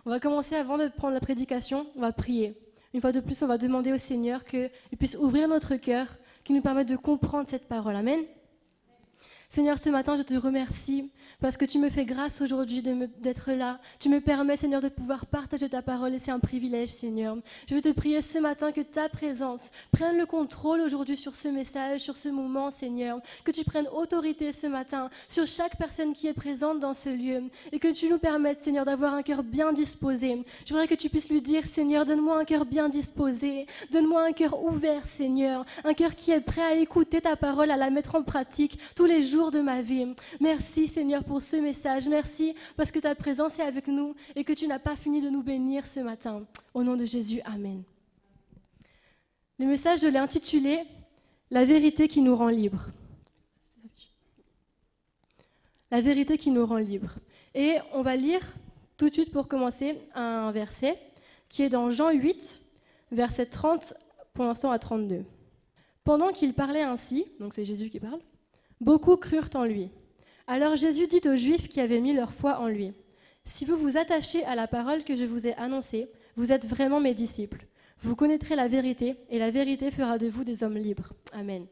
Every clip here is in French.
On va commencer avant de prendre la prédication, on va prier. Une fois de plus, on va demander au Seigneur qu'il puisse ouvrir notre cœur, qu'il nous permette de comprendre cette parole. Amen. Seigneur, ce matin, je te remercie parce que tu me fais grâce aujourd'hui d'être là. Tu me permets, Seigneur, de pouvoir partager ta parole et c'est un privilège, Seigneur. Je veux te prier ce matin que ta présence prenne le contrôle aujourd'hui sur ce message, sur ce moment, Seigneur. Que tu prennes autorité ce matin sur chaque personne qui est présente dans ce lieu et que tu nous permettes, Seigneur, d'avoir un cœur bien disposé. Je voudrais que tu puisses lui dire, Seigneur, donne-moi un cœur bien disposé. Donne-moi un cœur ouvert, Seigneur. Un cœur qui est prêt à écouter ta parole, à la mettre en pratique tous les jours de ma vie. Merci Seigneur pour ce message. Merci parce que ta présence est avec nous et que tu n'as pas fini de nous bénir ce matin. Au nom de Jésus, Amen. Le message, je l'ai intitulé « La vérité qui nous rend libres ». La vérité qui nous rend libres. Et on va lire tout de suite pour commencer un verset qui est dans Jean 8, verset 30 pour l'instant à 32. Pendant qu'il parlait ainsi, donc c'est Jésus qui parle, beaucoup crurent en lui. Alors Jésus dit aux Juifs qui avaient mis leur foi en lui, « Si vous vous attachez à la parole que je vous ai annoncée, vous êtes vraiment mes disciples. Vous connaîtrez la vérité, et la vérité fera de vous des hommes libres. » Amen.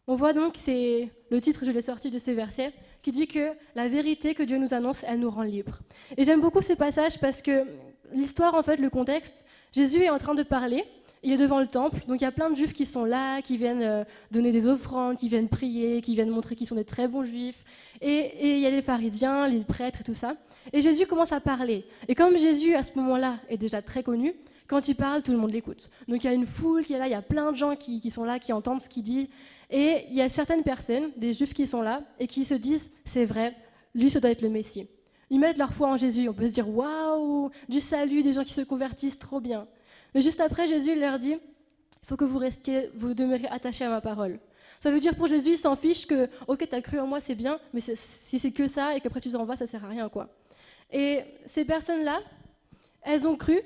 On voit donc, c'est le titre, je l'ai sorti de ce verset, qui dit que la vérité que Dieu nous annonce, elle nous rend libres. Et j'aime beaucoup ce passage parce que l'histoire, en fait, le contexte, Jésus est en train de parler, il est devant le temple, donc il y a plein de juifs qui sont là, qui viennent donner des offrandes, qui viennent prier, qui viennent montrer qu'ils sont des très bons juifs. Et il y a les pharisiens, les prêtres et tout ça. Et Jésus commence à parler. Et comme Jésus, à ce moment-là, est déjà très connu, quand il parle, tout le monde l'écoute. Donc il y a une foule qui est là, il y a plein de gens qui sont là, qui entendent ce qu'il dit. Et il y a certaines personnes, des juifs qui sont là, et qui se disent, c'est vrai, lui, ça doit être le Messie. Ils mettent leur foi en Jésus. On peut se dire, waouh, du salut, des gens qui se convertissent, trop bien. Mais juste après, Jésus leur dit, il faut que vous demeurez attachés à ma parole. Ça veut dire pour Jésus, il s'en fiche que, ok, tu as cru en moi, c'est bien, mais si c'est que ça et qu'après tu t'en vas, ça ne sert à rien, quoi. Et ces personnes-là, elles ont cru,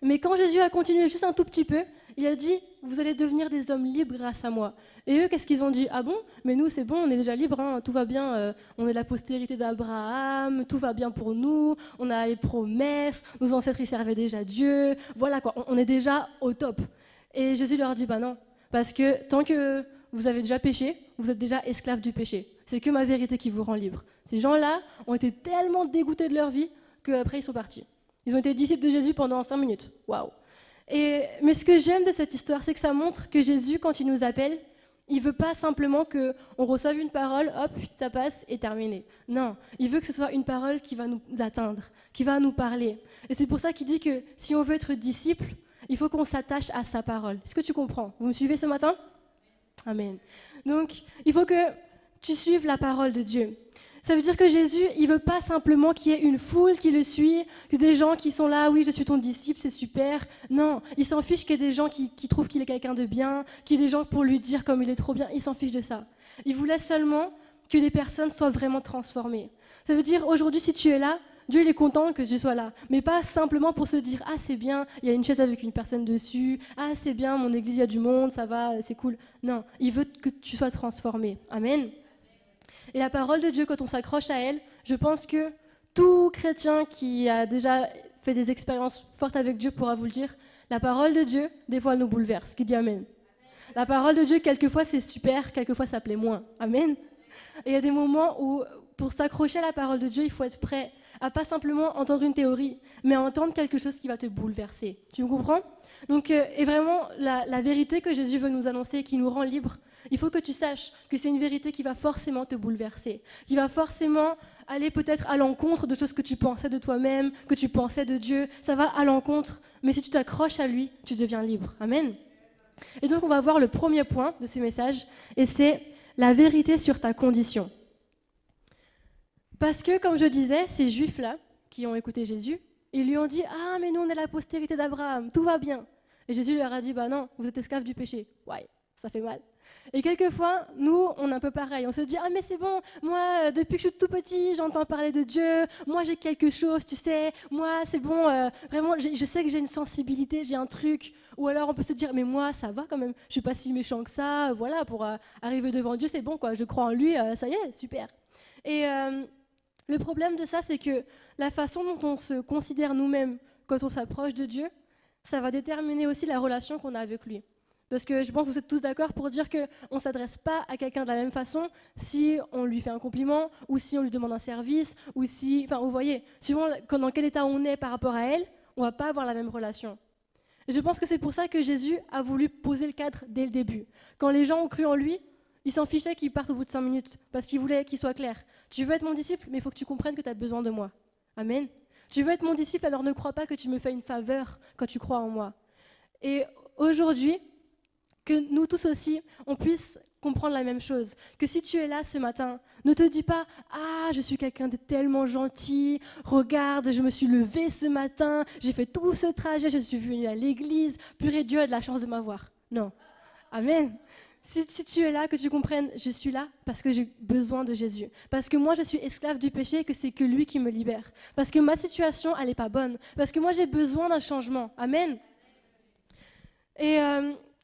mais quand Jésus a continué juste un tout petit peu, il a dit, vous allez devenir des hommes libres grâce à moi. Et eux, qu'est-ce qu'ils ont dit? Ah bon? Mais nous, c'est bon, on est déjà libres, hein, tout va bien, on est la postérité d'Abraham, tout va bien pour nous, on a les promesses, nos ancêtres, ils servaient déjà Dieu, voilà quoi, on est déjà au top. Et Jésus leur dit, bah non, parce que tant que vous avez déjà péché, vous êtes déjà esclaves du péché. C'est que ma vérité qui vous rend libre. Ces gens-là ont été tellement dégoûtés de leur vie qu'après, ils sont partis. Ils ont été disciples de Jésus pendant 5 minutes. Waouh! Mais ce que j'aime de cette histoire, c'est que ça montre que Jésus, quand il nous appelle, il ne veut pas simplement qu'on reçoive une parole, hop, ça passe et terminé. Non, il veut que ce soit une parole qui va nous atteindre, qui va nous parler. Et c'est pour ça qu'il dit que si on veut être disciple, il faut qu'on s'attache à sa parole. Est-ce que tu comprends? Vous me suivez ce matin? Amen. Donc, il faut que tu suives la parole de Dieu. Ça veut dire que Jésus, il ne veut pas simplement qu'il y ait une foule qui le suit, que des gens qui sont là, oui, je suis ton disciple, c'est super. Non, il s'en fiche qu'il y ait des gens qui trouvent qu'il est quelqu'un de bien, qu'il y ait des gens pour lui dire comme il est trop bien. Il s'en fiche de ça. Il voulait seulement que les personnes soient vraiment transformées. Ça veut dire, aujourd'hui, si tu es là, Dieu il est content que tu sois là. Mais pas simplement pour se dire, ah, c'est bien, il y a une chaise avec une personne dessus. Ah, c'est bien, mon église, il y a du monde, ça va, c'est cool. Non, il veut que tu sois transformé. Amen. Et la parole de Dieu, quand on s'accroche à elle, je pense que tout chrétien qui a déjà fait des expériences fortes avec Dieu pourra vous le dire, la parole de Dieu, des fois, elle nous bouleverse. Qui dit Amen? La parole de Dieu, quelquefois, c'est super, quelquefois, ça plaît moins. Amen. Et il y a des moments où, pour s'accrocher à la parole de Dieu, il faut être prêt à pas simplement entendre une théorie, mais à entendre quelque chose qui va te bouleverser. Tu me comprends? Donc, et vraiment, la vérité que Jésus veut nous annoncer, qui nous rend libres, il faut que tu saches que c'est une vérité qui va forcément te bouleverser, qui va forcément aller peut-être à l'encontre de choses que tu pensais de toi-même, que tu pensais de Dieu. Ça va à l'encontre, mais si tu t'accroches à lui, tu deviens libre. Amen. Et donc, on va voir le premier point de ce message, et c'est la vérité sur ta condition. Parce que, comme je disais, ces Juifs-là, qui ont écouté Jésus, ils lui ont dit « Ah, mais nous, on est la postérité d'Abraham, tout va bien ». Et Jésus leur a dit « Bah non, vous êtes esclaves du péché. » Ouais, ça fait mal. Et quelquefois, nous, on est un peu pareil. On se dit « Ah, mais c'est bon, moi, depuis que je suis tout petit, j'entends parler de Dieu. Moi, j'ai quelque chose, tu sais. Moi, c'est bon, vraiment, je sais que j'ai une sensibilité, j'ai un truc. » Ou alors, on peut se dire « Mais moi, ça va quand même. Je ne suis pas si méchant que ça. Voilà, pour arriver devant Dieu, c'est bon, quoi. Je crois en lui, ça y est, super. » Le problème de ça, c'est que la façon dont on se considère nous-mêmes quand on s'approche de Dieu, ça va déterminer aussi la relation qu'on a avec lui. Parce que je pense que vous êtes tous d'accord pour dire qu'on ne s'adresse pas à quelqu'un de la même façon si on lui fait un compliment ou si on lui demande un service ou si, enfin vous voyez, suivant dans quel état on est par rapport à elle, on ne va pas avoir la même relation. Et je pense que c'est pour ça que Jésus a voulu poser le cadre dès le début. Quand les gens ont cru en lui, ils s'en fichaient qu'ils partent au bout de 5 minutes parce qu'ils voulaient qu'il soit clair. Tu veux être mon disciple, mais il faut que tu comprennes que tu as besoin de moi. Amen. Tu veux être mon disciple, alors ne crois pas que tu me fais une faveur quand tu crois en moi. Et aujourd'hui, que nous tous aussi, on puisse comprendre la même chose. Que si tu es là ce matin, ne te dis pas « Ah, je suis quelqu'un de tellement gentil, regarde, je me suis levé ce matin, j'ai fait tout ce trajet, je suis venu à l'église, purée, Dieu a de la chance de m'avoir. » Non. Amen. Si tu es là, que tu comprennes, je suis là parce que j'ai besoin de Jésus. Parce que moi, je suis esclave du péché et que c'est que lui qui me libère. Parce que ma situation, elle n'est pas bonne. Parce que moi, j'ai besoin d'un changement. Amen. Et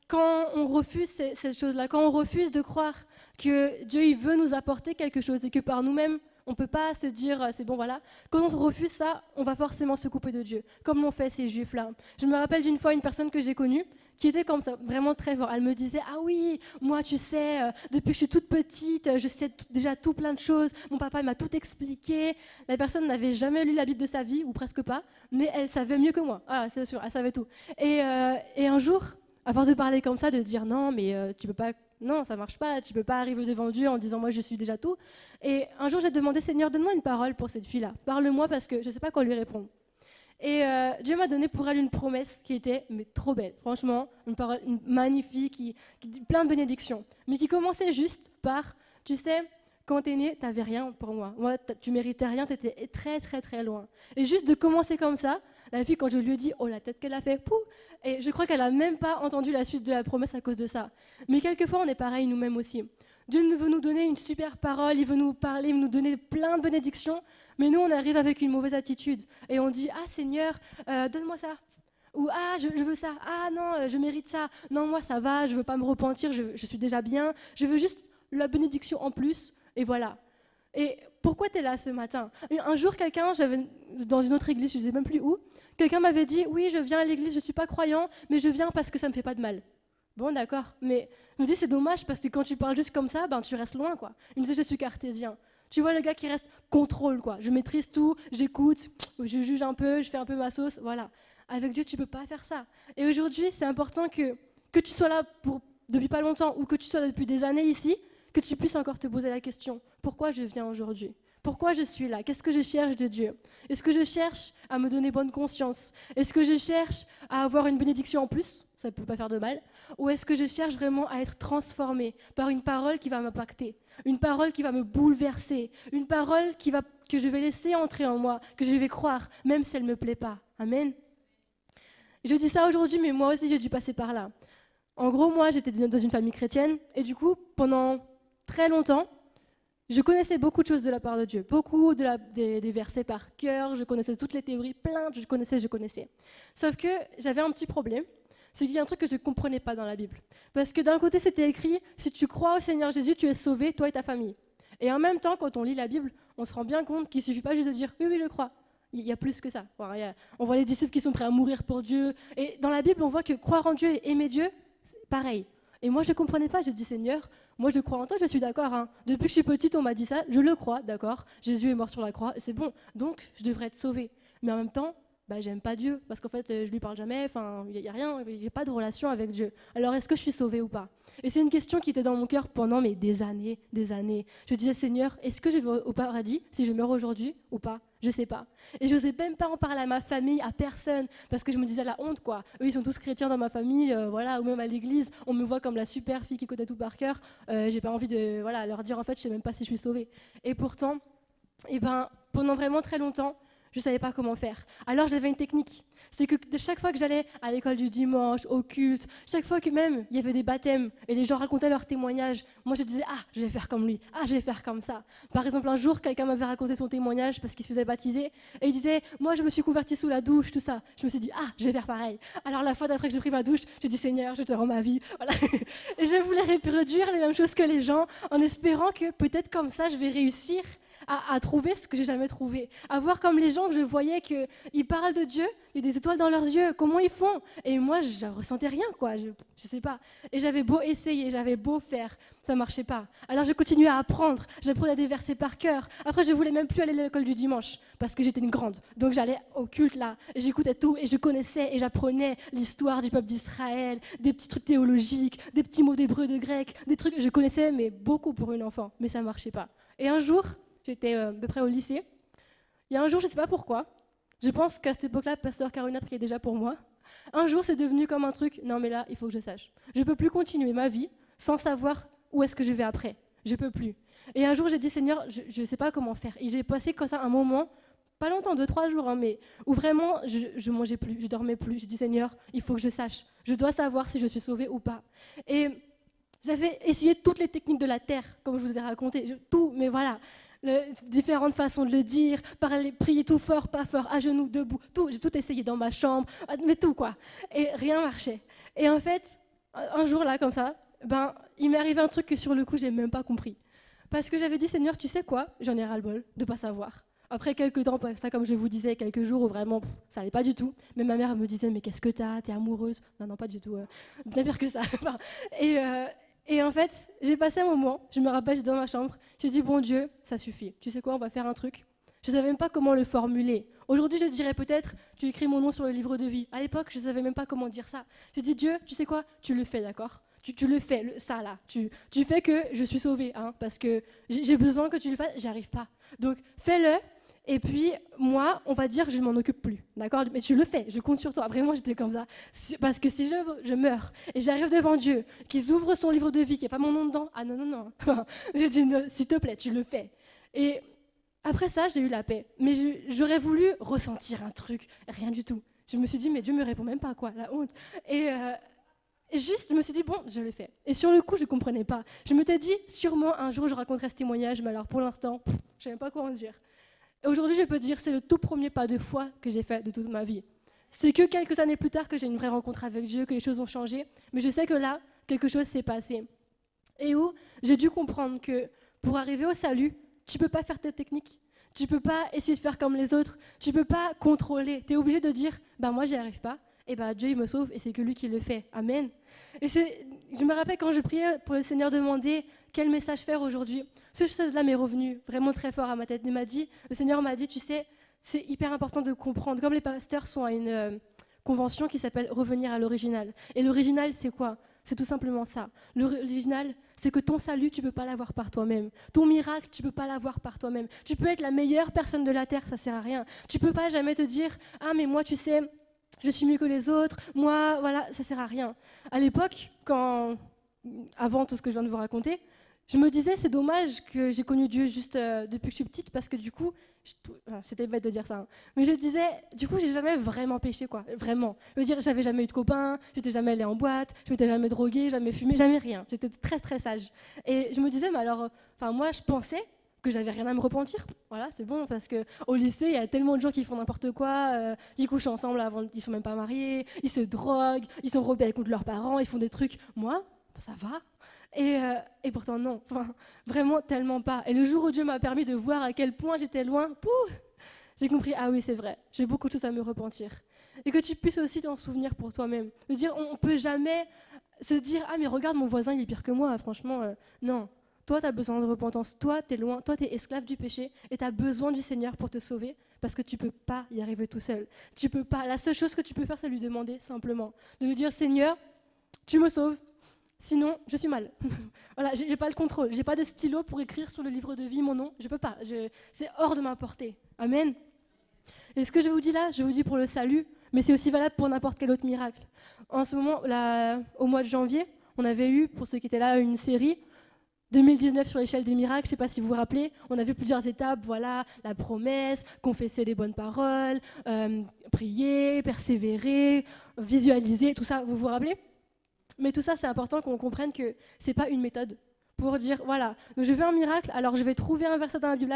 quand on refuse cette chose-là, quand on refuse de croire que Dieu il veut nous apporter quelque chose et que par nous-mêmes, on ne peut pas se dire c'est bon, voilà. Quand on refuse ça, on va forcément se couper de Dieu, comme l'ont fait ces Juifs-là. Je me rappelle d'une fois une personne que j'ai connue qui était comme ça, vraiment très fort. Elle me disait ah oui, moi tu sais, depuis que je suis toute petite, je sais déjà tout plein de choses. Mon papa il m'a tout expliqué. La personne n'avait jamais lu la Bible de sa vie, ou presque pas, mais elle savait mieux que moi. Ah, c'est sûr, elle savait tout. Et un jour, à force de parler comme ça, de dire non, mais tu peux pas, non, ça marche pas, tu peux pas arriver devant Dieu en disant moi je suis déjà tout. Et un jour j'ai demandé Seigneur, donne-moi une parole pour cette fille-là, parle-moi parce que je sais pas quoi lui répondre. Et Dieu m'a donné pour elle une promesse qui était mais trop belle, franchement, une parole magnifique, qui dit plein de bénédictions, mais qui commençait juste par, tu sais, quand t'es né, t'avais rien pour moi. Moi, tu méritais rien, t'étais très très très loin. Et juste de commencer comme ça, la fille, quand je lui ai dit, oh la tête qu'elle a fait, pouh, et je crois qu'elle a même pas entendu la suite de la promesse à cause de ça. Mais quelquefois, on est pareil nous-mêmes aussi. Dieu veut nous donner une super parole, il veut nous parler, il veut nous donner plein de bénédictions, mais nous, on arrive avec une mauvaise attitude. Et on dit, ah Seigneur, donne-moi ça. Ou ah, je veux ça. Ah non, je mérite ça. Non, moi, ça va, je veux pas me repentir, je suis déjà bien. Je veux juste la bénédiction en plus, et voilà. Et pourquoi tu es là ce matin? Un jour, quelqu'un, j'avais dans une autre église, je ne sais même plus où, quelqu'un m'avait dit, oui, je viens à l'église, je ne suis pas croyant, mais je viens parce que ça ne me fait pas de mal. Bon, d'accord, mais je me dis, c'est dommage parce que quand tu parles juste comme ça, ben, tu restes loin, quoi. Il me disait, je suis cartésien. Tu vois le gars qui reste contrôle, quoi. Je maîtrise tout, j'écoute, je juge un peu, je fais un peu ma sauce, voilà. Avec Dieu, tu ne peux pas faire ça. Et aujourd'hui, c'est important que tu sois là depuis pas longtemps ou que tu sois depuis des années ici, que tu puisses encore te poser la question, pourquoi je viens aujourd'hui? Pourquoi je suis là? Qu'est-ce que je cherche de Dieu? Est-ce que je cherche à me donner bonne conscience? Est-ce que je cherche à avoir une bénédiction en plus? Ça ne peut pas faire de mal. Ou est-ce que je cherche vraiment à être transformée par une parole qui va m'impacter, une parole qui va me bouleverser, une parole que je vais laisser entrer en moi, que je vais croire, même si elle ne me plaît pas. Amen. Je dis ça aujourd'hui, mais moi aussi j'ai dû passer par là. En gros, moi j'étais dans une famille chrétienne, et du coup, pendant très longtemps, je connaissais beaucoup de choses de la part de Dieu, beaucoup des versets par cœur, je connaissais toutes les théories, plein, je connaissais. Sauf que j'avais un petit problème, c'est qu'il y a un truc que je ne comprenais pas dans la Bible. Parce que d'un côté, c'était écrit, si tu crois au Seigneur Jésus, tu es sauvé, toi et ta famille. Et en même temps, quand on lit la Bible, on se rend bien compte qu'il ne suffit pas juste de dire, oui, oui, je crois. Il y a plus que ça. On voit les disciples qui sont prêts à mourir pour Dieu. Et dans la Bible, on voit que croire en Dieu et aimer Dieu, c'est pareil. Et moi, je ne comprenais pas. Je dis, Seigneur, moi, je crois en toi, je suis d'accord. Hein. Depuis que je suis petite, on m'a dit ça. Je le crois, d'accord. Jésus est mort sur la croix, c'est bon. Donc, je devrais être sauvée. Mais en même temps, j'aime pas Dieu. Parce qu'en fait, je lui parle jamais. Enfin, il n'y a rien. Il n'y a pas de relation avec Dieu. Alors, est-ce que je suis sauvée ou pas? Et c'est une question qui était dans mon cœur pendant des années. Je disais, Seigneur, est-ce que je vais au paradis si je meurs aujourd'hui ou pas? Je sais pas. Et je n'osais même pas en parler à ma famille, à personne, parce que je me disais la honte, quoi. Eux, ils sont tous chrétiens dans ma famille, voilà, ou même à l'église, on me voit comme la super fille qui connaît tout par cœur. J'ai pas envie de, leur dire en fait, je sais même pas si je suis sauvée. Et pourtant, pendant vraiment très longtemps, je ne savais pas comment faire. Alors j'avais une technique. C'est que de chaque fois que j'allais à l'école du dimanche, au culte, chaque fois que même il y avait des baptêmes et les gens racontaient leurs témoignages, moi je disais, ah, je vais faire comme lui, ah, je vais faire comme ça. Par exemple, un jour, quelqu'un m'avait raconté son témoignage parce qu'il se faisait baptiser et il disait, moi je me suis converti sous la douche, tout ça. Je me suis dit, ah, je vais faire pareil. Alors la fois d'après que j'ai pris ma douche, j'ai dit, Seigneur, je te rends ma vie. Voilà. Et je voulais reproduire les mêmes choses que les gens en espérant que peut-être comme ça, je vais réussir à trouver ce que j'ai jamais trouvé, à voir comme les gens que je voyais qu'ils parlent de Dieu, il y a des étoiles dans leurs yeux, comment ils font? Et moi, je ne ressentais rien, quoi, je sais pas. Et j'avais beau essayer, j'avais beau faire, ça marchait pas. Alors je continuais à apprendre, j'apprenais des versets par cœur. Après, je voulais même plus aller à l'école du dimanche, parce que j'étais une grande. Donc j'allais au culte, là, et j'écoutais tout, et je connaissais, et j'apprenais l'histoire du peuple d'Israël, des petits trucs théologiques, des petits mots d'hébreu, de grec, des trucs que je connaissais, mais beaucoup pour une enfant, mais ça marchait pas. Et un jour, j'étais à peu près au lycée. Il y a un jour, je ne sais pas pourquoi, je pense qu'à cette époque-là, Pasteur Carolina priait déjà pour moi. Un jour, c'est devenu comme un truc, non mais là, il faut que je sache. Je ne peux plus continuer ma vie sans savoir où est-ce que je vais après. Je ne peux plus. Et un jour, j'ai dit, Seigneur, je ne sais pas comment faire. Et j'ai passé comme ça un moment, pas longtemps, 2-3 jours, hein, mais où vraiment, je ne mangeais plus, je ne dormais plus. J'ai dit, Seigneur, il faut que je sache. Je dois savoir si je suis sauvée ou pas. Et j'avais essayé toutes les techniques de la terre, comme je vous ai raconté, tout, mais voilà. Différentes façons de le dire, parler, prier tout fort, pas fort, à genoux, debout, tout, j'ai tout essayé dans ma chambre, mais tout quoi. Et rien marchait. Et en fait, un jour là, comme ça, il m'est arrivé un truc que sur le coup, j'ai même pas compris. Parce que j'avais dit, Seigneur, tu sais quoi? J'en ai ras-le-bol de pas savoir. Après quelques temps, ça comme je vous disais, quelques jours où vraiment ça allait pas du tout. Mais ma mère me disait, mais qu'est-ce que t'as? T'es amoureuse? Non, non, pas du tout. Bien pire que ça. Et en fait, j'ai passé un moment, je me rappelle, j'étais dans ma chambre, j'ai dit, bon Dieu, ça suffit. Tu sais quoi, on va faire un truc. Je ne savais même pas comment le formuler. Aujourd'hui, je dirais peut-être, tu écris mon nom sur le livre de vie. À l'époque, je ne savais même pas comment dire ça. J'ai dit, Dieu, tu sais quoi, tu le fais, d'accord? Tu le fais, ça là. Tu fais que je suis sauvée, hein, parce que j'ai besoin que tu le fasses, j'y arrive pas. Donc, fais-le. Et puis, moi, on va dire que je ne m'en occupe plus, d'accord? Mais tu le fais, je compte sur toi. Vraiment, j'étais comme ça. Parce que si je meurs et j'arrive devant Dieu, qu'il ouvre son livre de vie, qu'il n'y a pas mon nom dedans, ah non, non, non. J'ai dit, s'il te plaît, tu le fais. Et après ça, j'ai eu la paix. Mais j'aurais voulu ressentir un truc, rien du tout. Je me suis dit, mais Dieu me répond même pas, quoi, la honte. Et juste, je me suis dit, bon, je le fais. Et sur le coup, je ne comprenais pas. Je m'étais dit, sûrement, un jour, je raconterai ce témoignage, mais alors pour l'instant, je ne sais même pas quoi en dire. Et aujourd'hui, je peux dire c'est le tout premier pas de foi que j'ai fait de toute ma vie. C'est que quelques années plus tard que j'ai une vraie rencontre avec Dieu, que les choses ont changé. Mais je sais que là, quelque chose s'est passé. Et où j'ai dû comprendre que pour arriver au salut, tu ne peux pas faire tes techniques. Tu ne peux pas essayer de faire comme les autres. Tu ne peux pas contrôler. Tu es obligé de dire, moi, j'y arrive pas. Et Dieu, il me sauve et c'est que lui qui le fait. Amen. Et je me rappelle quand je priais pour le Seigneur demander quel message faire aujourd'hui. Ce chose-là m'est revenu vraiment très fort à ma tête. Le Seigneur m'a dit, tu sais, c'est hyper important de comprendre. Comme les pasteurs sont à une convention qui s'appelle revenir à l'original. Et l'original, c'est quoi? C'est tout simplement ça. L'original, c'est que ton salut, tu ne peux pas l'avoir par toi-même. Ton miracle, tu ne peux pas l'avoir par toi-même. Tu peux être la meilleure personne de la terre, ça ne sert à rien. Tu ne peux pas jamais te dire, ah mais moi, tu sais, je suis mieux que les autres, moi, voilà, ça ne sert à rien. À l'époque, avant tout ce que je viens de vous raconter, je me disais, c'est dommage que j'ai connu Dieu juste depuis que je suis petite, parce que du coup, c'était bête de dire ça, hein, mais je disais, du coup, j'ai jamais vraiment péché, quoi, vraiment. Je veux dire, j'avais jamais eu de copains, j'étais jamais allée en boîte, je m'étais jamais droguée, jamais fumée, jamais rien. J'étais très, très sage. Et je me disais, mais alors, moi, je pensais que j'avais rien à me repentir. Voilà, c'est bon, parce qu'au lycée, il y a tellement de gens qui font n'importe quoi, ils couchent ensemble avant, ils sont même pas mariés, ils se droguent, ils sont rebelles contre leurs parents, ils font des trucs. Moi, ça va. Et pourtant, non. Vraiment, tellement pas. Et le jour où Dieu m'a permis de voir à quel point j'étais loin, j'ai compris, ah oui, c'est vrai, j'ai beaucoup de choses à me repentir. Et que tu puisses aussi t'en souvenir pour toi-même. De dire, on ne peut jamais se dire, ah mais regarde, mon voisin, il est pire que moi, franchement, non. Toi, tu as besoin de repentance. Toi, tu es loin. Toi, tu es esclave du péché et tu as besoin du Seigneur pour te sauver parce que tu ne peux pas y arriver tout seul. Tu peux pas. La seule chose que tu peux faire, c'est lui demander simplement. De lui dire, Seigneur, tu me sauves. Sinon, je suis mal. Voilà, j'ai pas le contrôle. J'ai pas de stylo pour écrire sur le livre de vie mon nom. Je peux pas. C'est hors de ma portée. Amen. Et ce que je vous dis là, je vous dis pour le salut, mais c'est aussi valable pour n'importe quel autre miracle. En ce moment, là, au mois de janvier, on avait eu, pour ceux qui étaient là, une série 2019 sur l'échelle des miracles, je ne sais pas si vous vous rappelez, on a vu plusieurs étapes, voilà, la promesse, confesser les bonnes paroles, prier, persévérer, visualiser, tout ça, vous vous rappelez? Mais tout ça, c'est important qu'on comprenne que ce n'est pas une méthode pour dire, voilà, je veux un miracle, alors je vais trouver un verset dans la Bible,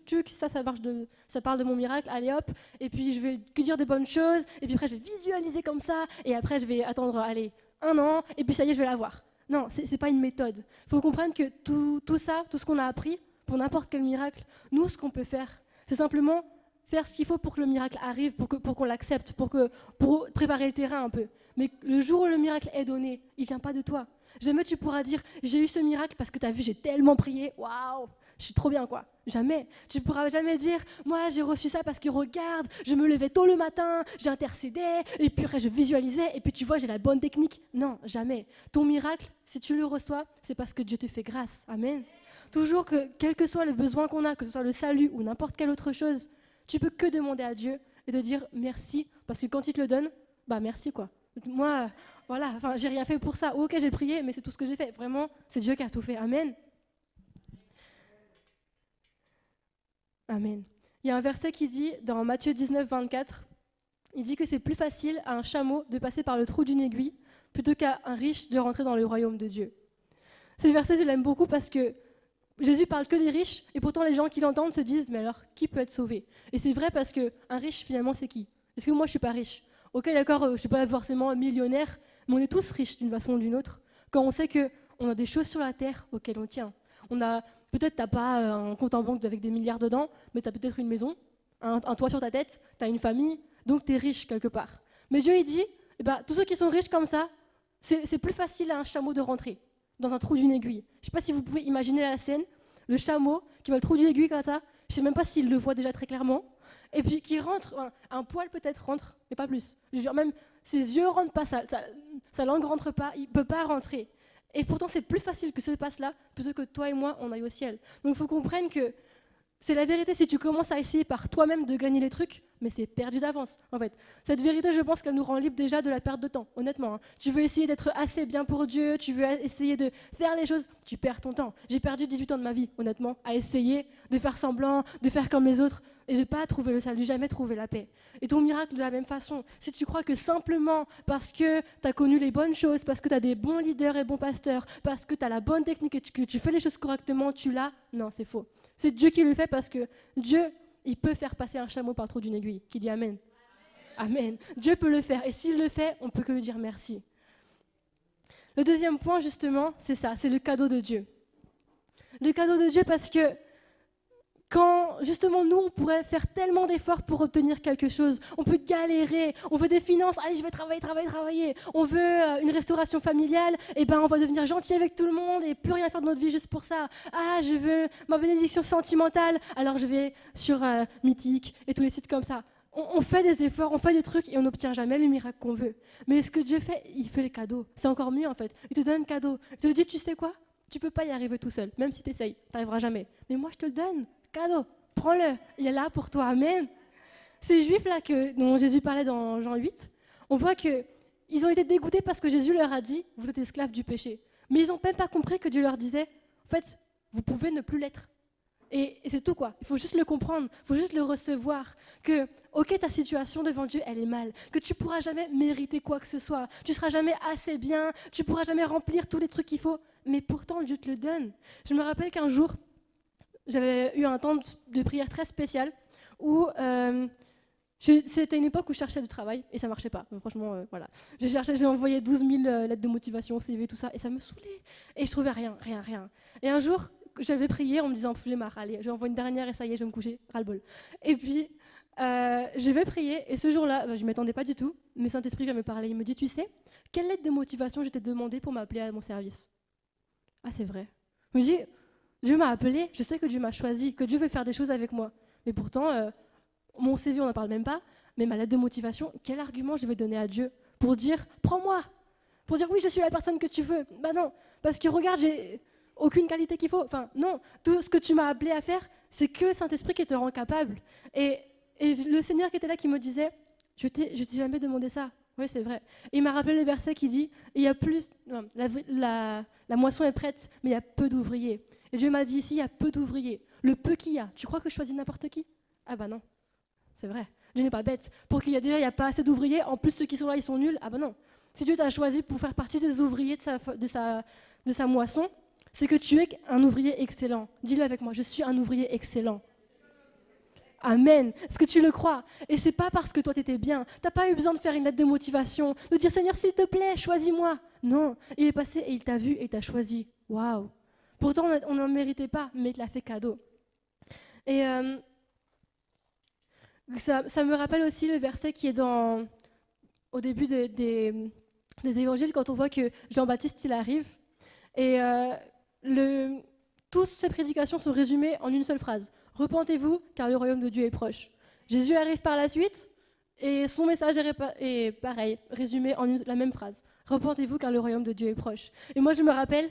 tuc, ça parle de mon miracle, allez hop, et puis je vais que dire des bonnes choses, et puis après je vais visualiser comme ça, et après je vais attendre, allez, 1 an, et puis ça y est, je vais l'avoir. Non, ce n'est pas une méthode. Il faut comprendre que tout ça, tout ce qu'on a appris, pour n'importe quel miracle. Nous, ce qu'on peut faire, c'est simplement faire ce qu'il faut pour que le miracle arrive, pour qu'on l'accepte, pour préparer le terrain un peu. Mais le jour où le miracle est donné, il ne vient pas de toi. Jamais tu pourras dire, j'ai eu ce miracle parce que tu as vu, j'ai tellement prié, waouh, je suis trop bien, quoi. Jamais. Tu ne pourras jamais dire, moi, j'ai reçu ça parce que regarde, je me levais tôt le matin, j'ai intercédé, et puis après, je visualisais, et puis tu vois, j'ai la bonne technique. Non, jamais. Ton miracle, si tu le reçois, c'est parce que Dieu te fait grâce. Amen. Toujours que, quel que soit le besoin qu'on a, que ce soit le salut ou n'importe quelle autre chose, tu peux que demander à Dieu et te dire merci, parce que quand il te le donne, bah merci, quoi. Moi, voilà, enfin, j'ai rien fait pour ça. Ok, j'ai prié, mais c'est tout ce que j'ai fait. Vraiment, c'est Dieu qui a tout fait. Amen. Amen. Il y a un verset qui dit, dans Matthieu 19, 24, il dit que c'est plus facile à un chameau de passer par le trou d'une aiguille plutôt qu'à un riche de rentrer dans le royaume de Dieu. Ce verset, je l'aime beaucoup parce que Jésus parle que des riches et pourtant les gens qui l'entendent se disent, mais alors, qui peut être sauvé? Et c'est vrai parce qu'un riche, finalement, c'est qui? Est-ce que moi, je ne suis pas riche? Ok, d'accord, je ne suis pas forcément millionnaire, mais on est tous riches d'une façon ou d'une autre. Quand on sait qu'on a des choses sur la terre auxquelles on tient. Peut-être tu n'as pas un compte en banque avec des milliards dedans, mais tu as peut-être une maison, un toit sur ta tête, tu as une famille, donc tu es riche quelque part. Mais Dieu, il dit, eh ben, tous ceux qui sont riches comme ça, c'est plus facile à un chameau de rentrer dans un trou d'une aiguille. Je ne sais pas si vous pouvez imaginer la scène, le chameau qui va le trou d'une aiguille comme ça, je ne sais même pas s'il le voit déjà très clairement, et puis qui rentre, un poil peut-être rentre, mais pas plus. Je veux dire, même ses yeux ne rentrent pas, sa langue ne rentre pas, il ne peut pas rentrer. Et pourtant, c'est plus facile que ça se passe là, plutôt que toi et moi, on aille au ciel. Donc il faut comprendre que c'est la vérité. Si tu commences à essayer par toi-même de gagner les trucs, mais c'est perdu d'avance, en fait. Cette vérité, je pense qu'elle nous rend libre déjà de la perte de temps, honnêtement. Hein. Tu veux essayer d'être assez bien pour Dieu, tu veux essayer de faire les choses, tu perds ton temps. J'ai perdu 18 ans de ma vie, honnêtement, à essayer de faire semblant, de faire comme les autres, et de ne pas trouver le salut, jamais trouver la paix. Et ton miracle, de la même façon, si tu crois que simplement parce que tu as connu les bonnes choses, parce que tu as des bons leaders et bons pasteurs, parce que tu as la bonne technique et que tu fais les choses correctement, tu l'as, non, c'est faux. C'est Dieu qui le fait parce que Dieu, il peut faire passer un chameau par le trou d'une aiguille. Qui dit Amen. Amen. Dieu peut le faire. Et s'il le fait, on peut que lui dire merci. Le deuxième point, justement, c'est ça, c'est le cadeau de Dieu. Le cadeau de Dieu parce que quand, justement, nous, on pourrait faire tellement d'efforts pour obtenir quelque chose. On peut galérer, on veut des finances, allez, je vais travailler. On veut une restauration familiale, et ben on va devenir gentil avec tout le monde et plus rien faire de notre vie juste pour ça. Ah, je veux ma bénédiction sentimentale, alors je vais sur Mythique et tous les sites comme ça. On fait des efforts, on fait des trucs et on n'obtient jamais le miracle qu'on veut. Mais ce que Dieu fait, il fait les cadeaux. C'est encore mieux en fait. Il te donne un cadeau. Il te dit, tu sais quoi? Tu ne peux pas y arriver tout seul, même si tu essayes. Tu n'arriveras jamais. Mais moi, je te le donne. Cadeau, prends-le, il est là pour toi, amen. Ces juifs-là dont Jésus parlait dans Jean 8, on voit qu'ils ont été dégoûtés parce que Jésus leur a dit, vous êtes esclaves du péché. Mais ils n'ont même pas compris que Dieu leur disait, en fait, vous pouvez ne plus l'être. Et c'est tout, quoi. Il faut juste le comprendre, il faut juste le recevoir. Que, ok, ta situation devant Dieu, elle est mal. Que tu ne pourras jamais mériter quoi que ce soit. Tu ne seras jamais assez bien, tu ne pourras jamais remplir tous les trucs qu'il faut. Mais pourtant, Dieu te le donne. Je me rappelle qu'un jour, j'avais eu un temps de prière très spécial où c'était une époque où je cherchais du travail et ça ne marchait pas. Franchement, voilà. J'ai envoyé 12 000 lettres de motivation, CV, tout ça, et ça me saoulait. Et je trouvais rien. Et un jour, j'avais prié en me disant, j'ai marre, allez, j'envoie une dernière et ça y est, je vais me coucher, ras-le-bol. Et puis, je vais prier et ce jour-là, je ne m'attendais pas du tout, mais Saint-Esprit vient me parler. Il me dit, tu sais, quelle lettre de motivation je t'ai demandé pour m'appeler à mon service? Ah, c'est vrai. Je me dis, Dieu m'a appelé, je sais que Dieu m'a choisi, que Dieu veut faire des choses avec moi. Mais pourtant, mon CV, on n'en parle même pas, mais ma lettre de motivation, quel argument je vais donner à Dieu pour dire, prends-moi, pour dire, oui, je suis la personne que tu veux. Bah non, parce que regarde, j'ai aucune qualité qu'il faut. Enfin, non, tout ce que tu m'as appelé à faire, c'est que le Saint-Esprit qui te rend capable. Et le Seigneur qui était là, qui me disait, je t'ai jamais demandé ça. Oui, c'est vrai. Et il m'a rappelé le verset qui dit, il y a plus, non, la moisson est prête, mais il y a peu d'ouvriers. Et Dieu m'a dit, ici, il y a peu d'ouvriers. Le peu qu'il y a, tu crois que je choisis n'importe qui? Ah bah non, c'est vrai. Dieu n'est pas bête. Pour qu'il y ait déjà, il n'y a pas assez d'ouvriers, en plus ceux qui sont là, ils sont nuls. Ah bah non. Si Dieu t'a choisi pour faire partie des ouvriers de sa moisson, c'est que tu es un ouvrier excellent. Dis-le avec moi, je suis un ouvrier excellent. Amen. Est-ce que tu le crois? Et c'est pas parce que toi t'étais bien. T'as pas eu besoin de faire une lettre de motivation, de dire Seigneur s'il te plaît, choisis-moi. Non, il est passé et il t'a vu et il t'a choisi. Waouh. Pourtant, on n'en méritait pas, mais il te l'a fait cadeau. Et ça me rappelle aussi le verset qui est au début des évangiles, quand on voit que Jean-Baptiste, il arrive. Et toutes ces prédications sont résumées en une seule phrase. Repentez-vous, car le royaume de Dieu est proche. Jésus arrive par la suite, et son message est pareil, résumé en la même phrase. Repentez-vous, car le royaume de Dieu est proche. Et moi, je me rappelle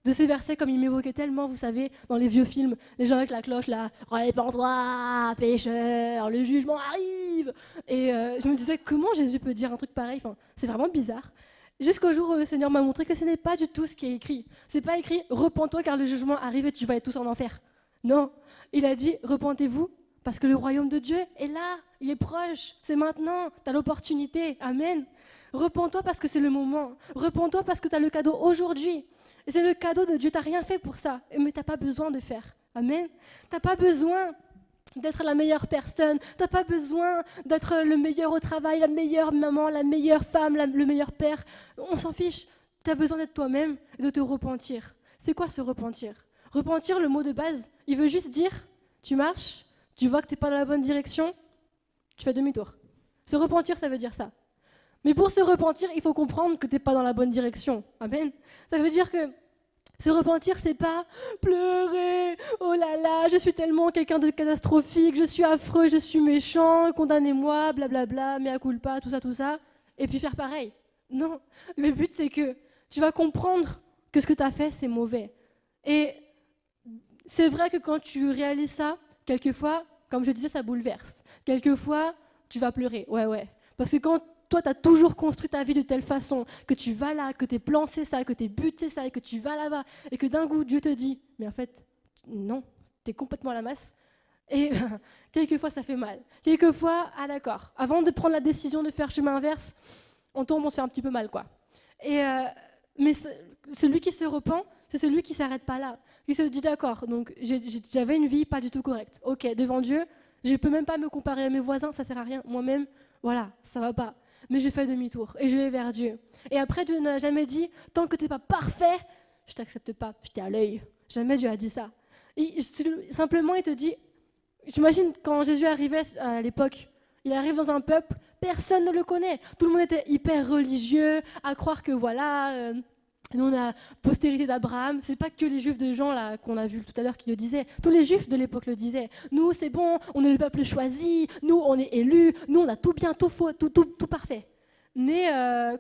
de ces versets comme il m'évoquait tellement, vous savez, dans les vieux films, les gens avec la cloche là, repens-toi, pécheur, le jugement arrive. Et je me disais, comment Jésus peut dire un truc pareil? Enfin, c'est vraiment bizarre. Jusqu'au jour où le Seigneur m'a montré que ce n'est pas du tout ce qui est écrit. C'est pas écrit, repens-toi car le jugement arrive et tu vas être tous en enfer. Non, il a dit, repentez-vous parce que le royaume de Dieu est là, il est proche, c'est maintenant, tu as l'opportunité, amen. Repens-toi parce que c'est le moment, repens-toi parce que tu as le cadeau aujourd'hui. Et c'est le cadeau de Dieu, tu n'as rien fait pour ça, mais tu n'as pas besoin de faire, amen. Tu n'as pas besoin d'être la meilleure personne, tu n'as pas besoin d'être le meilleur au travail, la meilleure maman, la meilleure femme, le meilleur père, on s'en fiche. Tu as besoin d'être toi-même et de te repentir. C'est quoi se repentir? Repentir, le mot de base, il veut juste dire, tu marches, tu vois que tu n'es pas dans la bonne direction, tu fais demi-tour. Se repentir, ça veut dire ça. Mais pour se repentir, il faut comprendre que tu n'es pas dans la bonne direction. Amen. Ça veut dire que se repentir, c'est pas pleurer, oh là là, je suis tellement quelqu'un de catastrophique, je suis affreux, je suis méchant, condamnez-moi, blablabla, mea culpa, tout ça, et puis faire pareil. Non, le but c'est que tu vas comprendre que ce que tu as fait, c'est mauvais. Et c'est vrai que quand tu réalises ça, quelquefois, comme je disais, ça bouleverse. Quelquefois, tu vas pleurer, ouais. Parce que quand toi, tu as toujours construit ta vie de telle façon que tu vas là, que tes plans c'est ça, que tes buts c'est ça, et que tu vas là-bas, et que d'un coup, Dieu te dit, mais en fait, non, tu es complètement à la masse. Et quelquefois, ça fait mal. Quelquefois, ah d'accord, avant de prendre la décision de faire chemin inverse, on tombe, on se fait un petit peu mal, quoi. Mais celui qui se repent, c'est celui qui ne s'arrête pas là. Il se dit, d'accord, donc j'avais une vie pas du tout correcte. Ok, devant Dieu, je ne peux même pas me comparer à mes voisins, ça ne sert à rien. Moi-même, voilà, ça ne va pas. Mais je fais demi-tour et je vais vers Dieu. Et après, Dieu n'a jamais dit, tant que tu n'es pas parfait, je ne t'accepte pas, je t'ai à l'œil. Jamais Dieu a dit ça. Simplement, il te dit, j'imagine quand Jésus arrivait à l'époque, il arrive dans un peuple, personne ne le connaît. Tout le monde était hyper religieux, à croire que voilà, nous on a postérité d'Abraham. C'est pas que les juifs de Jean là qu'on a vu tout à l'heure qui le disaient. Tous les juifs de l'époque le disaient. Nous c'est bon, on est le peuple choisi, nous on est élus, nous on a tout bien, tout faux, tout parfait. Mais